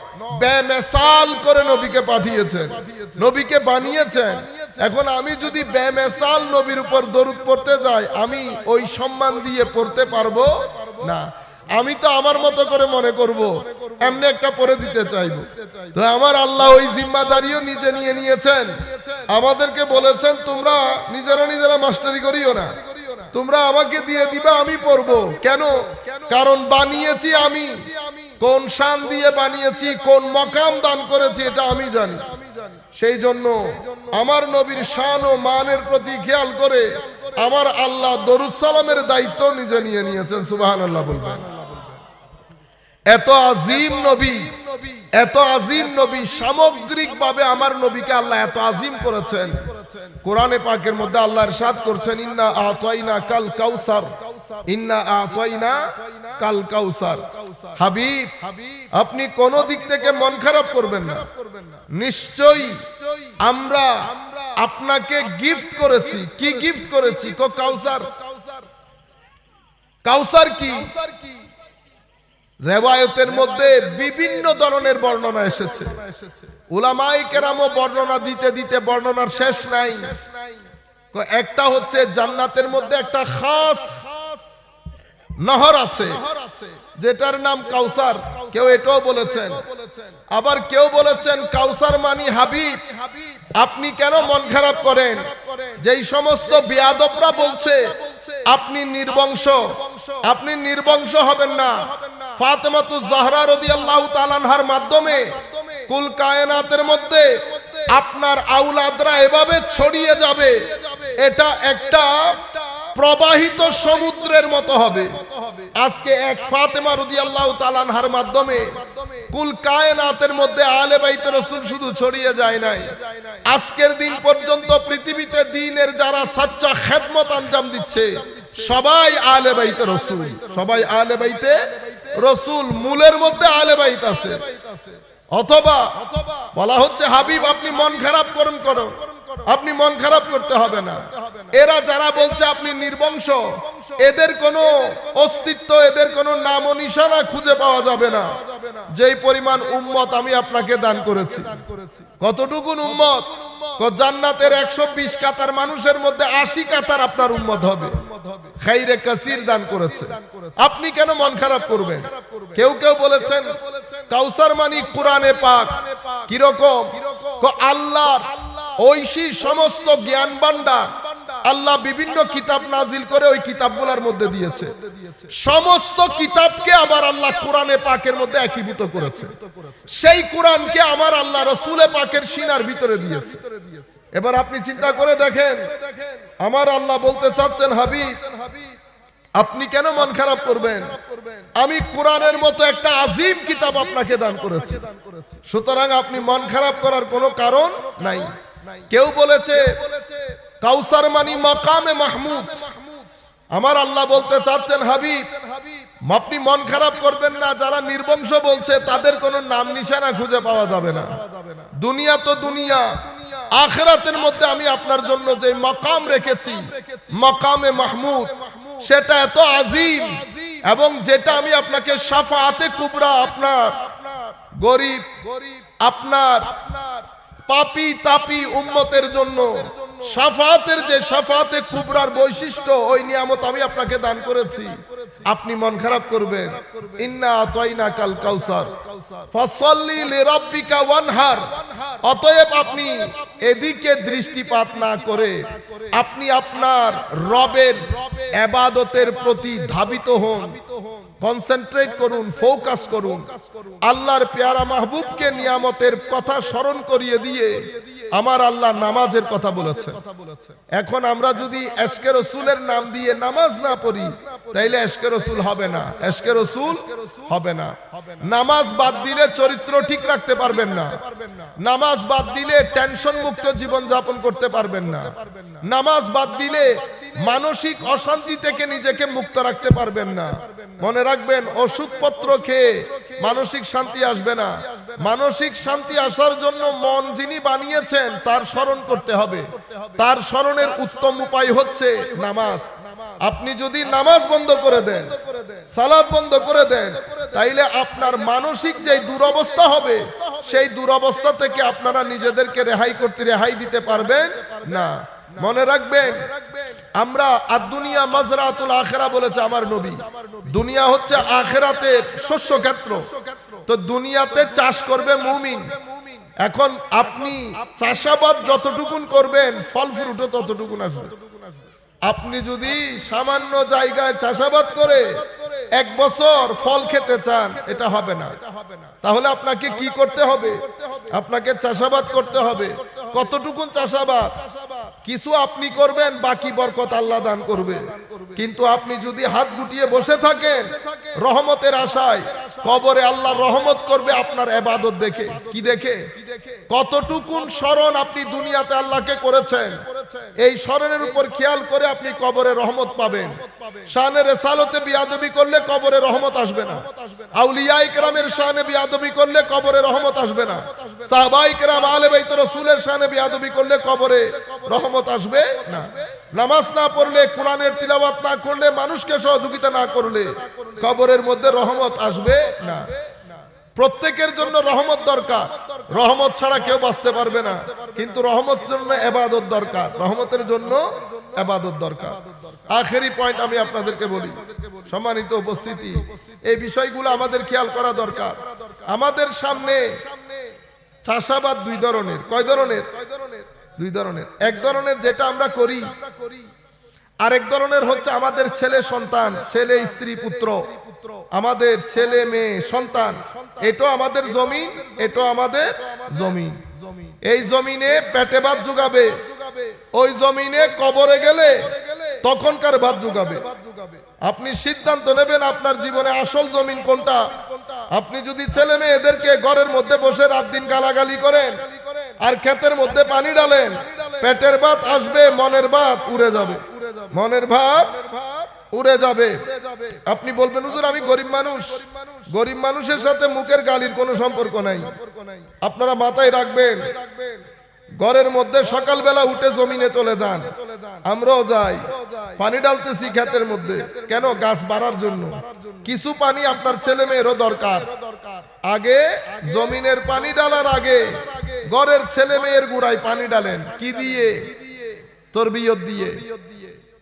[SPEAKER 1] বেমিসাল করে নবীকে পাঠিয়েছেন, নবীকে বানিয়েছেন। এখন আমি যদি বেমিসাল নবীর উপর দরুদ পড়তে যাই, আমি ওই সম্মান দিয়ে পড়তে পারবো না। আমি তো আমার মতো করে মনে করব, এমনি একটা পড়ে দিতে চাইবো। তো আমার আল্লাহ ওই জিম্মাদারিও নিজে নিয়ে নিয়েছেন। আমাদেরকে বলেছেন তোমরা নিজেরা মাস্টারি করিও না, তোমরা আমাকে দিয়ে দিবা, আমি পড়বো। কেন? কারণ বানিয়েছি আমি, কোন শান দিয়ে বানিয়েছি, কোন মাকাম দান করেছি এটা আমি জানি। সেই জন্য আমার নবীর শান ও মানের প্রতি খেয়াল করে আমার আল্লাহ দরুদ সালামের দায়িত্ব নিজে নিয়ে নিয়েছেন। সুবহানাল্লাহ বলবেন। এত আজিম নবী, এত আজিম নবী, সামগ্রিক ভাবে আমার নবীকে আল্লাহ এত আজিম করেছেন। কোরআনে পাকের মধ্যে আল্লাহ ইরশাদ করছেন ইন্না আতাইনা কাল কাউসার, ইন্না আতাইনা কাল কাউসার। হাবিব আপনি কোন দিক থেকে মন খারাপ করবেন না। নিশ্চয়ই আমরা আপনাকে গিফট করেছি। কি গিফট করেছি? কাউসার। কাউসার কি? রিওয়ায়াতের মধ্যে বিভিন্ন ধরনের বর্ণনা এসেছে। উলামায়ে কেরামও বর্ণনা দিতে দিতে বর্ণনার শেষ নাই। একটা হচ্ছে জান্নাতের মধ্যে একটা খাস নহর আছে যেটার নাম কাউসার। কেউ এটাও বলেছেন, আবার কেউ বলেছেন কাউসার মানি হাবিব। আপনি কেন মন খারাপ করেন? যেই সমস্ত বেয়াদবরা বলছে আপনি নির্বংশ, আপনি নির্বংশ হবেন না। ফাতেমাতুজ জাহরা রাদিয়াল্লাহু তাআলা আনহার মাধ্যমে কুল কায়নাতের মধ্যে আপনার আওলাদরা এভাবে ছড়িয়ে যাবে, এটা একটা প্রবাহিত সমুদ্রের মতো হবে। আজকে এক ফাতেমা রাদিয়াল্লাহু তাআলা আনহার মাধ্যমে কুল কায়নাতের মধ্যে আহলে বাইত রাসূল শুধু ছড়িয়ে যায় নাই, আজকের দিন পর্যন্ত পৃথিবীতে দ্বীনের যারা সাচ্চা খেদমত আঞ্জাম দিচ্ছে সবাই আহলে বাইত রাসূল, সবাই আহলে বাইতে রাসূল, মূলের মধ্যে আহলে বাইত আছে। অথবা বলা হচ্ছে হাবিব আপনি মন খারাপ করুন, আপনি মন খারাপ করতে হবে না। এরা যারা বলছে আপনি নির্বংশ, এদের কোনো অস্তিত্ব, এদের কোনো নাম ও নিশানা খুঁজে পাওয়া যাবে না। যেই পরিমাণ উম্মত আমি আপনাকে দান করেছি, কতটুকুন উম্মত? জান্নাতের 120 কাতার মানুষের মধ্যে 80 কাতার আপনার উম্মত হবে। খাইরে কাসির দান করেছে, আপনি কেন মন খারাপ করবেন? কেউ কেউ বলেছেন কাউসার মানি কোরআনে পাক। কিরকম? আল্লাহর ঐশী সমস্ত জ্ঞান ভান্ডার আল্লাহ বিভিন্ন কিতাব নাজিল করে ওই কিতাবগুলোর মধ্যে দিয়েছে। সমস্ত কিতাবকে আবার আল্লাহ কোরআনে পাকের মধ্যে একীভূত করেছে। সেই কোরআনকে আমার আল্লাহ রাসূলে পাকের সিনার ভিতরে দিয়েছে। এবার আপনি চিন্তা করে দেখেন, আমার আল্লাহ বলতে চাচ্ছেন হাবিব আপনি কেন মন খারাপ করবেন? আমি কোরআনের মতো একটা আজিম কিতাব আপনাকে দান করেছি, সুতরাং আপনি মন খারাপ করার কোনো কারণ নাই। কেউ বলেছে কাউসার মানি মাকামে মাহমুদ। আমার আল্লাহ বলতে চাচ্ছেন হাবিব আপনি মন খারাপ করবেন না, যারা নির্বংশ বলছে তাদের কোনো নাম নিশানা খুঁজে পাওয়া যাবে না। দুনিয়া তো দুনিয়া, আখিরাতের মধ্যে আমি আপনার জন্য যে মাকাম রেখেছি মাকামে মাহমুদ, সেটা এত আজিম, এবং যেটা আমি আপনাকে শাফাআতে কুবরা, আপনার গরিব, আপনার পাপী তাপী উম্মতের জন্য শাফাআতের যে শাফাআতে কুবরার বৈশিষ্ট্য, ওই নিয়ামত আমি আপনাকে দান করেছি। আপনি মন খারাপ করবেন? ইন্না আতাইনাকাল কাউসার ফাসাল্লি লিরাব্বিকা ওয়ানহার। অতএব আপনি এদিকে দৃষ্টিপাত না করে আপনি আপনার রবের ইবাদতের প্রতি ধাবিত হন, কনসেন্ট্রেট করুন, ফোকাস করুন। আল্লাহর পেয়ারা মাহবুবকে নিয়ামতের কথা স্মরণ করিয়ে দিয়ে আমার আল্লাহ নামাজের কথা বলেছে। এখন আমরা যদি এশকে রসুলের নাম দিয়ে নামাজ না পড়ি তাইলে এশকে রসুল হবে না, এশকে রসুল হবে না। নামাজ বাদ দিলে চরিত্র ঠিক রাখতে পারবেন না, নামাজ বাদ দিলে টেনশন মুক্ত জীবন যাপন করতে পারবেন না, নামাজ বাদ দিলে মানসিক অশান্তি থেকে নিজেকে মুক্ত রাখতে পারবেন না। মনে রাখবেন, ওষুধপত্র খেয়ে মানসিক শান্তি আসবে না। মানসিক শান্তি আসার জন্য মন যিনি বানিয়েছেন তার স্মরণ করতে হবে। তার স্মরণের উত্তম উপায় হচ্ছে নামাজ। আপনি যদি নামাজ বন্ধ করে দেন, সালাত বন্ধ করে দেন, তাইলে আপনার মানসিক যে দুরবস্থা হবে সেই দুরবস্থা থেকে আপনারা নিজেদেরকে রেহাই দিতে পারবেন না। মনে রাখবেন, আমরা আদ-দুনিয়া মাজরাতুল আখিরা বলেছে আমার নবী। দুনিয়া হচ্ছে আখিরাতের শস্য ক্ষেত্র। তো দুনিয়াতে চাষ করবে মুমিন। এখন আপনি চাষাবাদ যতটুকুন করবেন ফল ফ্রুটও ততটুকুন আসবে। আপনি যদি সামান্য জায়গায় চাষাবাদ করে 1 বছর ফল খেতে চান, এটা হবে না। তাহলে আপনাকে কি করতে হবে? আপনাকে চাষাবাদ করতে হবে। কতটুকুন চাষাবাদ? কিছু আপনি করবেন, বাকি বরকত আল্লাহ দান করবে। কিন্তু আপনি যদি হাত গুটিয়ে বসে থাকেন রহমতের আশায়, কবরে আল্লাহ রহমত করবে আপনার ইবাদত দেখে। কি দেখে? কতটুকুন স্মরণ আপনি দুনিয়াতে আল্লাহকে করেছেন, এই স্মরণের উপর খেয়াল করে আপনি কবরে রহমত পাবেন। শানে রিসালাতে বিয়াদবি করলে কবরে রহমত আসবে না। আউলিয়ায়ে কেরামের শানে বিয়াদবি করলে কবরে রহমত আসবে না। সাহাবায়ে কেরাম আহলে বাইত রাসূলের শানে বিয়াদবি করলে কবরে রহমত আসবে না। নামাজ না পড়লে, কোরআনের তিলাওয়াত না করলে, মানুষকে সহযোগিতা না করলে কবরের মধ্যে রহমত আসবে না। প্রত্যেকের জন্য রহমত দরকার, রহমত ছাড়া কেউ বাঁচতে পারবে না। কিন্তু রহমতের জন্য ইবাদত দরকার, রহমতের জন্য ইবাদত দরকার। আখেরি পয়েন্ট আমি আপনাদেরকে বলি, সম্মানিত উপস্থিতি, এই বিষয়গুলো আমাদের খেয়াল করা দরকার। আমাদের সামনে চাষাবাদ 2 ধরনের। কয় ধরনের? 2 ধরনের। এক ধরনের যেটা আমরা করি, আরেক ধরনের হচ্ছে আমাদের ছেলে সন্তান, ছেলে স্ত্রী পুত্র, আমাদের ছেলে মেয়ে সন্তান। এটা আমাদের জমিন, এটা আমাদের জমিন। এই জমিনে পেটে ভাত জোগাবে, ওই জমিনে কবরে গেলে তখনকার ভাত যোগাবে। আপনি সিদ্ধান্ত নেবেন আপনার জীবনে আসল জমিন কোনটা। আপনি যদি ছেলে মেয়েদেরকে ঘরের মধ্যে বসে রাত দিন গালাগালি করেন আর ক্ষেতের মধ্যে পানি ডালেন, পেটের ভাত আসবে, মনের ভাত উড়ে যাবে, মনের ভাত উড়ে যাবে। আপনি বলবেন হুজুর আমি গরিব মানুষ, গরিব মানুষের সাথে মুখের গালির কোনো সম্পর্ক নাই। আপনারা মাথায় রাখবেন, ঘরের মধ্যে সকালবেলা উঠে জমিনে চলে যান, আমরাও যাই, পানি ডালতেছি ক্ষেতের মধ্যে, কেন? গাছ বাড়ার জন্য। কিছু পানি আপনার ছেলে মেয়েরও দরকার। আগে জমিনের পানি ডালার আগে ঘরের ছেলে মেয়ের গুড়ায় পানি ডালেন। কি দিয়ে? তরবিয়ত দিয়ে।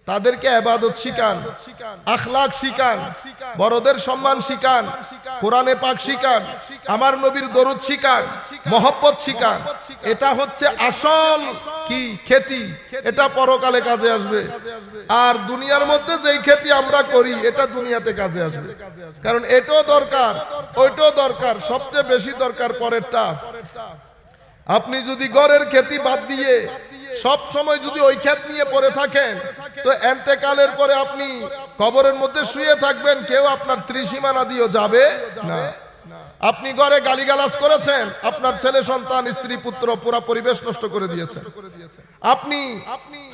[SPEAKER 1] তাদেরকে ইবাদত শিখান, আখলাক শিখান, বড়দের সম্মান শিখান, কোরআনে পাক শিখান, আমার নবীর দরুদ শিখান, মহব্বত শিখান। এটা হচ্ছে আসল কি খ্যাতি, এটা পরকালে কাজে আসবে। আর দুনিয়ার মধ্যে যেই খ্যাতি আমরা করি এটা দুনিয়াতে কাজে আসবে। কারণ এটাও দরকার, ওইটাও দরকার, সবচেয়ে বেশি দরকার পরেরটা। আপনি যদি ঘরের খ্যাতি বাদ দিয়ে সব সময় যদি ওই খ্যাত নিয়ে পড়ে থাকেন, তো এন্তেকালের পরে আপনি কবরের মধ্যে শুয়ে থাকবেন, কেউ আপনার ত্রিসীমানা দিয়েও যাবে না। আপনি ঘরে গালিগালাজ করেছেন, আপনার ছেলে সন্তান স্ত্রী পুত্র পুরা পরিবেশ নষ্ট করে দিয়েছেন। আপনি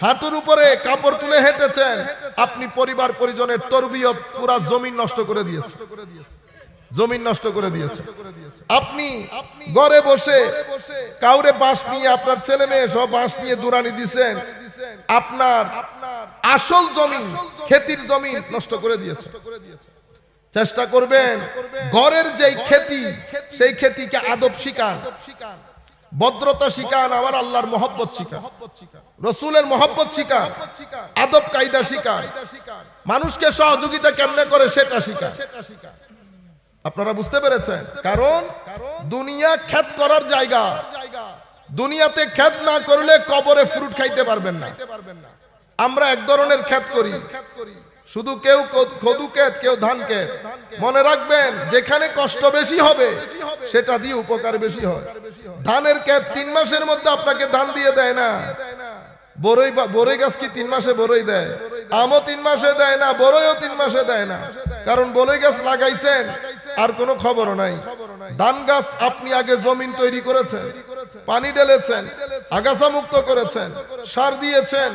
[SPEAKER 1] হাঁটুর উপরে কাপড় তুলে হেঁটেছেন, আপনি পরিবার পরিজনের তরবিয়ত পুরা জমিন নষ্ট করে দিয়েছেন, জমিন নষ্ট করে দিয়েছে। আপনি ঘরে বসে কাউরে বাঁশ নিয়ে, আপনার ছেলে মেয়ে সব বাঁশ নিয়ে দুরানি দিচ্ছেন, আপনার আসল জমিন খেতির জমিন নষ্ট করে দিয়েছে। চেষ্টা করবেন ঘরের যেই খেতি সেই খেতিকে আদব শিখান, ভদ্রতা শিখান, আমার আল্লাহর মহব্বত শিখান, রসুলের মহব্বত শিখান, আদব কায়দা শিখান, মানুষকে সহযোগিতা কেমনে করে সেটা শিখান। আপনারা বুঝতে পেরেছেন? কারণ দুনিয়া খেত করার জায়গা, দুনিয়াতে খেত না করলে কবরে ফ্রুট খাইতে পারবেন না। আমরা এক ধরনের খেত করি, শুধু কেউ কদু ক্ষেত, কেউ ধান ক্ষেত। মনে রাখবেন যেখানে কষ্ট বেশি হবে সেটা দিয়ে উপকার বেশি হয়। ধানের ক্ষেত 3 মাসের মধ্যে আপনাকে ধান দিয়ে দেয় না। বরই গাছ কি 3 মাসে বরই দেয়? আমও 3 মাসে দেয় না, বরইও 3 মাসে দেয় না। কারণ বরই গাছ লাগাইছেন আর কোনো খবরও নাই। ধান গাছ আপনি আগে জমিন তৈরি করেছেন, পানি ঢেলেছেন, আগাছা মুক্ত করেছেন, সার দিয়েছেন,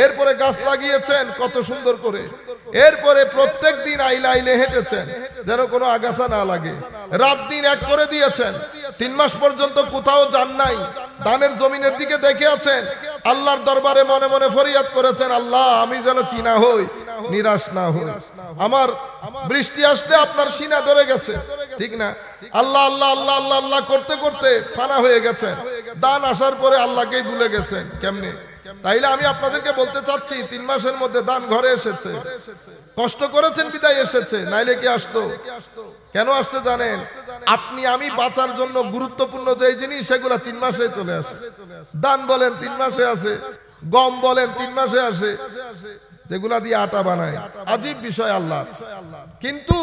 [SPEAKER 1] এরপরে গাছ লাগিয়েছেন কত সুন্দর করে, এরপরে প্রত্যেক দিন আইলে আইলে হেঁটেছেন যেন কোনো আগাছা না লাগে, রাত দিন এক করে দিয়েছেন, 3 মাস পর্যন্ত কোথাও যান নাই, ধানের জমিনের দিকে দেখে আছেন, আল্লাহর দরবারে মনে মনে ফরিয়াদ করেছেন, আল্লাহ আমি যেন কি না হই, নিরাশ না হই। আমার বৃষ্টি আসলে আপনার সিনা ধরে গেছে, ঠিক না? আল্লাহ আল্লাহ আল্লাহ আল্লাহ আল্লাহ করতে করতে ফানা হয়ে গেছে, দান আসার পরে আল্লাহকেই ভুলে গেছেন। কেমনে? তাইলে আমি আপনাদেরকে বলতে চাচ্ছি 3 মাসের মধ্যে দান ঘরে এসেছে, কষ্ট করেছেন বিদায় এসেছে, নাইলে কি আসতো? কেন আসতে জানেন? আপনি আমি বাঁচার জন্য গুরুত্বপূর্ণ যে জিনিস সেগুলা 3 মাসে চলে আসে। দান বলেন 3 মাসে আসে, গম বলেন 3 মাসে আসে, যেগুলা দিয়ে আটা বানায়। আজীব বিষয় আল্লাহ। কিন্তু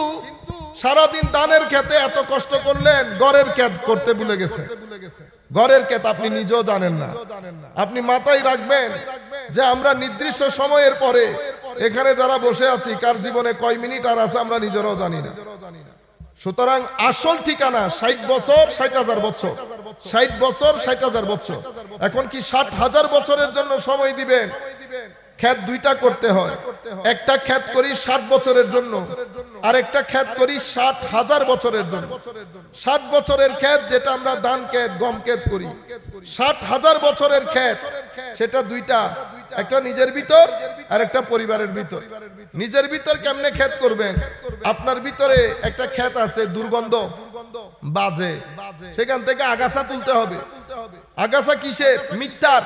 [SPEAKER 1] সারাদিন দানের খেতে এত কষ্ট করলেন, ঘরের ক্ষেত করতে ভুলে গেছে। ঘরের ক্ষেত আপনি নিজেও জানেন না। আপনি মাথায় রাখবেন যে আমরা নির্দিষ্ট সময়ের পরে এখানে যারা বসে আছি কার জীবনে কয় মিনিট আর আছে আমরা নিজেরাও জানি না। সুতরাং আসল ঠিকানা 60 বছর 60,000 বছর, 60 বছর 60,000 বছর। এখন কি 60,000 বছরের জন্য সময় দিবেন? ক্ষেত 2টা করতে হয়, একটা ক্ষেত করি 60 বছরের জন্য, আর একটা ক্ষেত করি 60,000 বছরের জন্য। 60 বছরের ক্ষেত যেটা আমরা ধান ক্ষেত গম ক্ষেত করি, 60,000 বছরের ক্ষেত সেটা 2টা, একটা নিজের ভিতর আর একটা পরিবারের ভিতর। নিজের ভিতর কেমনে ক্ষেত করবেন? আপনার ভিতরে একটা ক্ষেত আছে দুর্গন্ধ বাজে, সেখান থেকে আগাছা তুলতে হবে। আগাছা কিসের? মিথ্যার,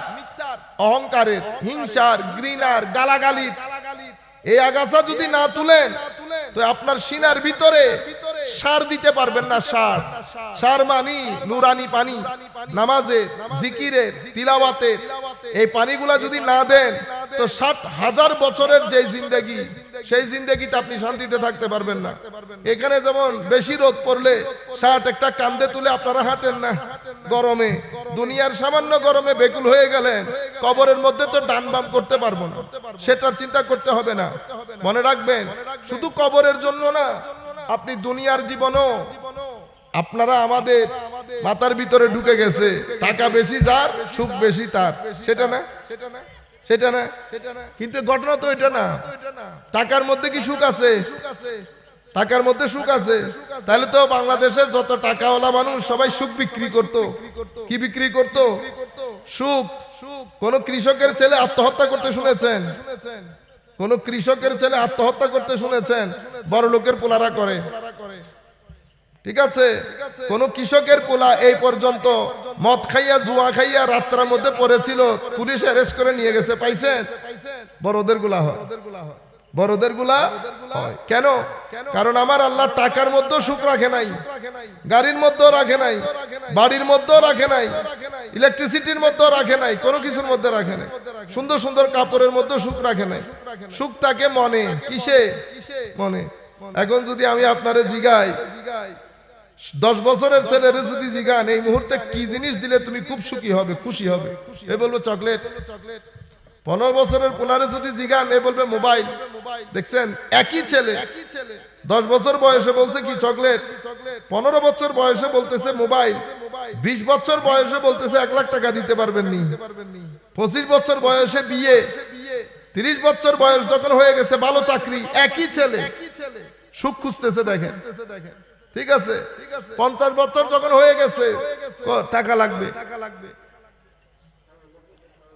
[SPEAKER 1] অহংকারের, হিংসার, ঘৃণার, গালাগালির। এই আগাছা যদি না তুলেন তো আপনার সিনার ভিতরে সার দিতে পারবেন না। সার, সার মানি নুরানি পানি, নামাজে, জিকিরে, তিলাওয়াতে, এই পানিগুলা যদি না দেন তো 60,000 বছরের যে জিন্দেগি সেই জিন্দেগিতে আপনি শান্তিতে থাকতে পারবেন না। এখানে যেমন বেশি রোদ পড়লে শার্ট একটা কান্দে তুলে আপনারা হাঁটেন না, গরমে দুনিয়ার সামান্য গরমে বেকুল হয়ে গেলেন, কবরের মধ্যে তো ডান বাম করতে পারবো না, সেটার চিন্তা করতে হবে না। মনে রাখবেন, শুধু কবরের জন্য না, আপনি দুনিয়ার জীবনও, আপনারা আমাদের মাথার ভিতরে ঢুকে গেছে টাকা বেশি যার সুখ বেশি তার, সেটা না, সেটা না, কিন্তু ঘটনা তো এটা না। টাকার মধ্যে কি সুখ আছে? টাকার মধ্যে সুখ আছে? তাহলে তো বাংলাদেশে যত টাকাওয়ালা মানুষ সবাই সুখ বিক্রি করত। কি বিক্রি করত? সুখ। কোন কৃষকের ছেলে আত্মহত্যা করতে শুনেছেন? কোন কৃষকের ছেলে আত্মহত্যা করতে শুনেছেন? বড় লোকের পোলারা করে, ঠিক আছে? কোন কৃষকের পোলা এই পর্যন্ত মদ খাইয়া জুয়া খাইয়া রাত্রার মধ্যে পড়েছিল, পুলিশ অ্যারেস্ট করে নিয়ে গেছে, পাইছেন? বড়দের গুলা হয়, বড়দের গুলা হয়। কেন? কারণ আমার আল্লাহ টাকার মধ্যেও সুখ রাখে নাই, গাড়ির মধ্যেও রাখে নাই, বাড়ির মধ্যেও রাখে নাই, ইলেকট্রিসিটির মধ্যেও রাখে নাই, কোনো কিছুর মধ্যে রাখে নাই, সুন্দর সুন্দর কাপড়ের মধ্যেও সুখ রাখে নাই। সুখ থাকে মনে। কিসে? মনে। এখন যদি আমি আপনারে জিগাই, 10 বছরের ছেলেরে যদি জিগান এই মুহূর্তে কি জিনিস দিলে তুমি খুব সুখী হবে, খুশি হবে, এ বলবো চকলেট। 15 বছরের পোলারে যদি জিগান এ বলবে মোবাইল। দেখছেন, একই ছেলে 10 বছর বয়সে বলছে কি চকলেট, 15 বছর বয়সে বলতেছে মোবাইল, 20 বছর বয়সে বলতেছে 1 লাখ টাকা দিতে পারবেন নি, 25 বছর বয়সে বিয়ে, 30 বছর বয়স যখন হয়ে গেছে ভালো চাকরি, একই ছেলে সুখ খুঁজতেছে। দেখেন, ঠিক আছে? 50 বছর যখন হয়ে গেছে টাকা লাগবে,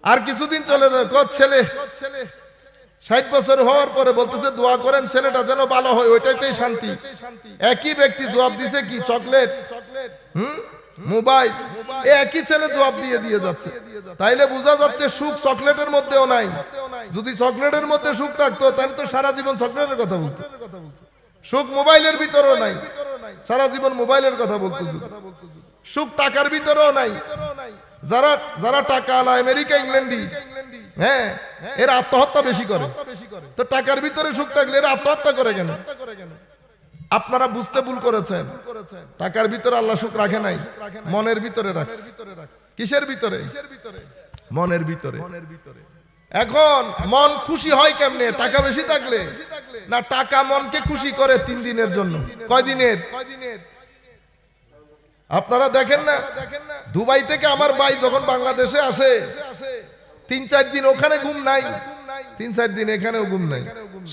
[SPEAKER 1] আর কিছুদিন চলে যায় ছেলে 60 বছর হওয়ার পরে বলতেছে দোয়া করেন ছেলেটা যেন ভালো হয়, ওইটাইতেই শান্তি। একই ব্যক্তি জবাব দিছে কি চকলেট, মোবাইল, একই ছেলে জবাব দিয়ে যাচ্ছে। তাইলে বোঝা যাচ্ছে সুখ চকলেটের মধ্যেও নাই। যদি চকলেটের মধ্যে সুখ থাকতো তাহলে তো সারা জীবন চকলেটের কথা বলতো। সুখ মোবাইলের ভিতরেও নাই, সারা জীবন মোবাইলের কথা বলতো। সুখ টাকার ভিতরেও নাই। যারা যারা টাকা আলা আমেরিকা ইংল্যান্ডি, হ্যাঁ, এরা আত্মহত্যা বেশি করে। তো টাকার ভিতরে সুখ থাকলে এরা আত্মহত্যা করে কেন? আপনারা বুঝতে ভুল করেছেন। টাকার ভিতরে আল্লাহ সুখ রাখে নাই, মনের ভিতরে রাখে। কিসের ভিতরে? মনের ভিতরে। এখন মন খুশি হয় কেমনে? টাকা বেশি থাকলে না, টাকা মনকে খুশি করে 3 দিনের জন্য। কয় দিনের? আপনারা দেখেন না, দুবাই থেকে আমার ভাই যখন বাংলাদেশে আসে 3-4 দিন ওখানে ঘুম নাই, 3-4 দিন এখানেও ঘুম নাই,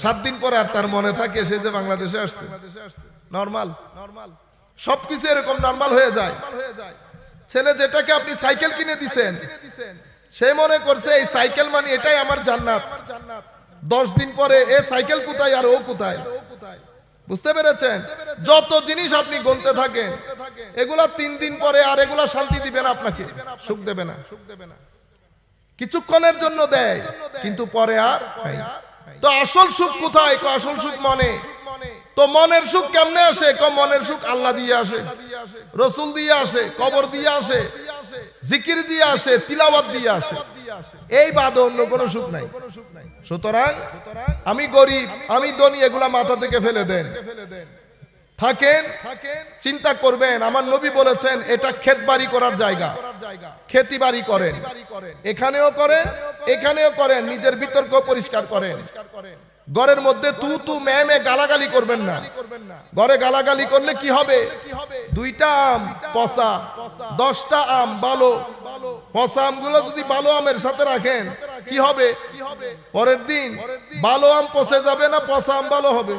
[SPEAKER 1] 7 দিন পরে আর তার মনে থাকে সে যে বাংলাদেশে আসছে। নরমাল, সবকিছু এরকম নরমাল হয়ে যায়। ছেলে যেটাকে আপনি সাইকেল কিনে দিছেন, সে মনে করছে এই সাইকেল মানে এটাই আমার জান্নাত। 10 দিন পরে এ সাইকেল কোথায় আর ও কোথায়? বুঝতে পেরেছেন? যত জিনিস আপনি গুনতে থাকেন এগুলা 3 দিন পরে আর এগুলা শান্তি দিবে না, আপনাকে সুখ দেবে না। কিছুক্ষণের জন্য দেয়, কিন্তু পরে আর। তো আসল সুখ কোথায়? আসল সুখ মনে। তো মনের সুখ কেমনে আসে? মনের সুখ আল্লাহ দিয়ে আসে, রসুল দিয়ে আসে, কবর দিয়ে আসে, জিকির দিয়ে আসে, তিলাওয়াত দিয়ে আসে। এই বাদে অন্য কোনো সুখ নাই। সুতরাং আমি গরিব, আমি ধনী, এগুলা মাথা থেকে ফেলে দেন। থাকেন, চিন্তা করবেন। আমার নবী বলেছেন এটা ক্ষেত বাড়ি করার জায়গা, খেতি বাড়ি করেন, এখানেও করেন, এখানেও করেন, নিজের বিতর্ক পরিষ্কার করেন। ঘরের মধ্যে তু মে গালাগালি করবেন না। ঘরে গালাগালি করলে কি হবে? 2টা আম পচা, 10টা আম ভালো। পচা আমগুলো যদি ভালো আমের সাথে রাখেন কি হবে? পরের দিন ভালো আম পচে যাবে না, পচা আম ভালো হবে।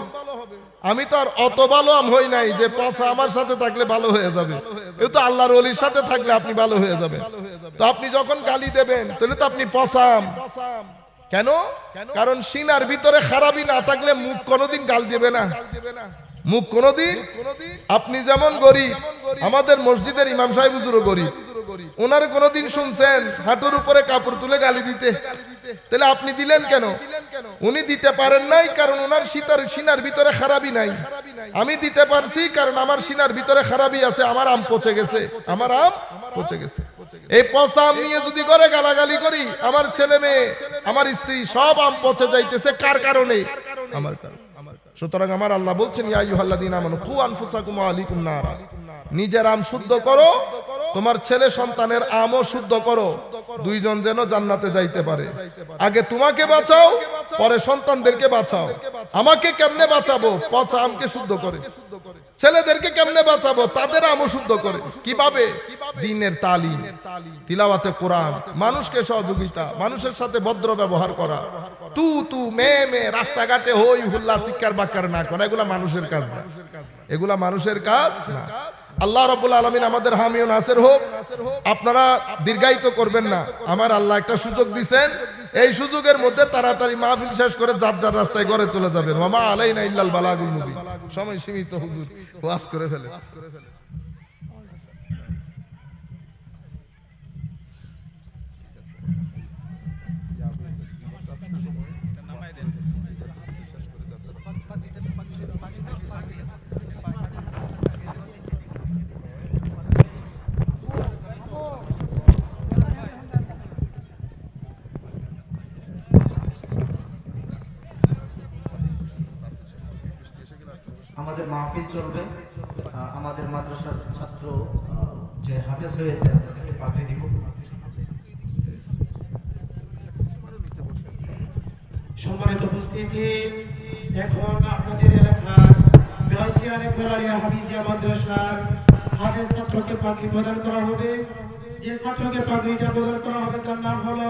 [SPEAKER 1] আমি তো আর অত ভালো আম হই নাই যে পচা আমার সাথে থাকলে ভালো হয়ে যাবে। এই তো আল্লাহর ওলির সাথে থাকলে আপনি ভালো হয়ে যাবেন। তো আপনি যখন গালি দেবেন তাহলে তো আপনি পচা আম। কেন? কারণ সিনার ভিতরে খারাপই না থাকলে মুখ কোনোদিন গাল দিবে না, মুখ কোনোদিন। আপনি যেমন গরিব, আমাদের মসজিদের ইমাম সাহেব হুজুরও গরিব, ওনারে কোনোদিন শুনছেন হাঁটুর উপরে কাপড় তুলে গালি দিতে? তাহলে আপনি দিলেন কেন? উনি দিতে পারেন নাই কারণ ওনার সিনার ভিতরে খারাপই নাই। আমি দিতে পারছি কারণ আমার সিনার ভিতরে খারাপই আছে, আমার আম পচে গেছে, আমার আম পচে গেছে। এই পচা আম নিয়ে যদি করে গালাগালি করি, আমার ছেলে মেয়ে, আমার স্ত্রী সব আম পচে যাইতেছে। কার কারণে? আমার কারণে। সুতরাং আমার আল্লাহ বলছেন ইয়া আইয়ুহাল্লাযীনা আমানু কু আনফুসাকুম ওয়া আহলিকুম নারা, নিজের আম শুদ্ধ করো, তোমার ছেলে সন্তানের আমও শুদ্ধ করো, দুইজন যেন জান্নাতে যাইতে পারে। আগে তোমাকে বাঁচাও, পরে সন্তানদেরকে বাঁচাও। আমাকে কেমনে বাঁচাবো? পচা আমকে শুদ্ধ করে। ছেলেদেরকে কেমনে বাঁচাবো? তাদের আমও শুদ্ধ করে। কিভাবে? দ্বীনের তালিম, তিলাওয়াতে কোরআন, মানুষকে সহযোগিতা, মানুষের সাথে ভদ্র ব্যবহার করা, তু মে রাস্তাঘাটে হই হুল্লা চিৎকার বাক্কার না করা, এগুলা মানুষের কাজ না, এগুলা মানুষের কাজ না। আল্লাহ রাব্বুল আলামিন আমাদের হামি ও নাসির হোক। আপনারা দীর্ঘায়িত করবেন না, আমার আল্লাহ একটা সুযোগ দিবেন, এই সুযোগের মধ্যে তাড়াতাড়ি মাহফিল শেষ করে যার যার রাস্তায় ঘরে চলে যাবেন। ওয়া মা আলাইনা ইল্লাল বালাগুল মুবিন। সময় সীমিত, হুজুর ওয়াজ করে ফেলে।
[SPEAKER 3] আমাদের মাহফিল চলবে। আমাদের মাদ্রাসার ছাত্র যে হাফেজ হয়েছে তাদেরকে পাগড়ি দিব।
[SPEAKER 2] সম্মানিত উপস্থিতি, এখন আপনাদের এলাকার গাউসিয়ানে কোরআনিয়া হাফিজিয়া মাদ্রাসার হাফেজ ছাত্রকে পাগড়ি প্রদান করা হবে। যে ছাত্রকে পাগড়িটা প্রদান করা হবে তার নাম হলো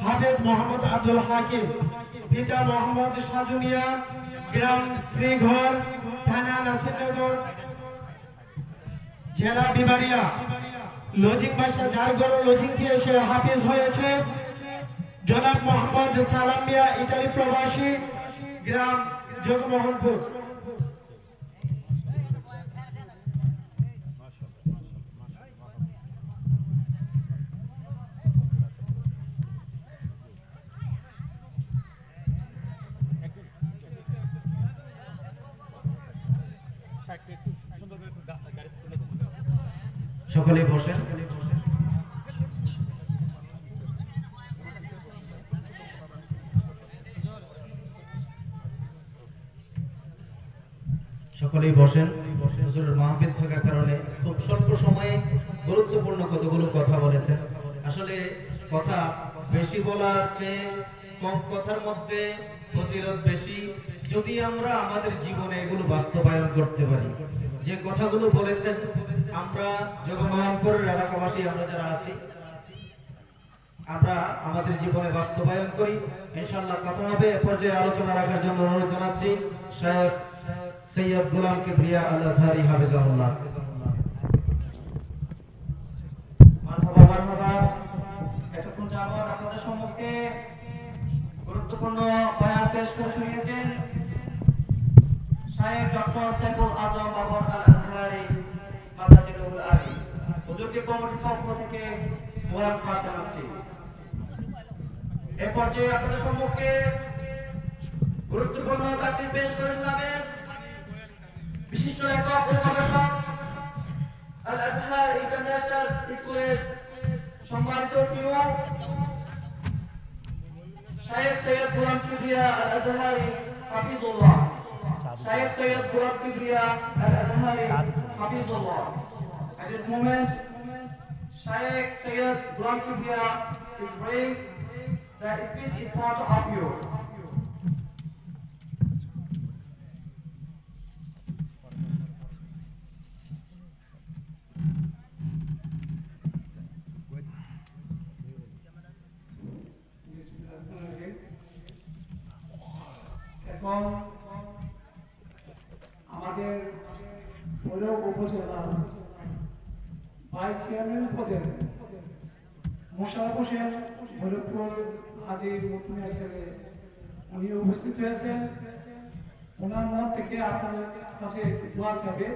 [SPEAKER 2] হাফেজ মোহাম্মদ আব্দুল হাকিম, পিতা মোহাম্মদ সাজুমিয়া, গ্রাম শ্রীঘর, থানা নাসিরনগর, জেলা বিবাড়িয়া। লজিং বাসা যার ঘর লজিং দিয়ে সে হাফিজ হয়েছে। জনাব মোহাম্মদ সালাম মিয়া, ইতালি প্রবাসী, গ্রাম জগমোহনপুর।
[SPEAKER 3] সকলেই বসেন। সকলেই বসেন। হুজুরের মাহফিল থাকার কারণে খুব স্বল্প সময়ে গুরুত্বপূর্ণ কতগুলো কথা বলেছেন। আসলে কথা বেশি বলার চেয়ে কম কথার মধ্যে ফজিলত বেশি, যদি আমরা আমাদের জীবনে এগুলো বাস্তবায়ন করতে পারি। যে কথাগুলো বলেছেন আমরা জগমোহনপুরের এলাকাবাসী, আমরা যারা আছি, আমরা আমাদের জীবনে বাস্তবায়ন করি, ইনশাআল্লাহ কথা হবে। এ পর্যায়ে আলোচনা রাখার জন্য অনুরোধ জানাচ্ছি শেখ সৈয়দ গোলাম কিবরিয়া আল আজহারি হাফিজাহুল্লাহ। মারহাবা মারহাবা। এতক্ষণ যাবত আপনাদের সম্মুখে গুরুত্বপূর্ণ বয়ান পেশ করে শুনিয়েছেন শায়েখ ডক্টর সাইফুল আজম বাবর আল আজহারি মাদাজিলুল আলী। হুজুরকে কমিটির পক্ষ থেকে মোবারকবাদ জানাচ্ছি। এ পর্যায়ে আপনাদের সম্মুখে গুরুত্বপূর্ণ তাকরীর পেশ করে শোনাবেন বিশিষ্ট লেখক ও গবেষক, আল আজহার ইন্টারন্যাশনাল স্কুলের সম্মানিত সিইও শায়েখ সৈয়দ গোলাম কিবরিয়া আল আজহারি হাফিজুল্লাহ। শায়েখ সৈয়দ গোলাম কিবরিয়া আল Azhari Hafizullah. At this moment, Shaykh Sayyid Ghulam Kibriya is bringing the speech in front of you.
[SPEAKER 2] এখন আমাদের ভৈরব উপজেলার ভাইস চেয়ারম্যান পদে মোশাররফ হোসেন ভৈরবপুর হাজী মতিনের ছেলে, উনি উপস্থিত হয়েছেন। ওনার মন থেকে আপনাদের কাছে দোয়া চাইবে।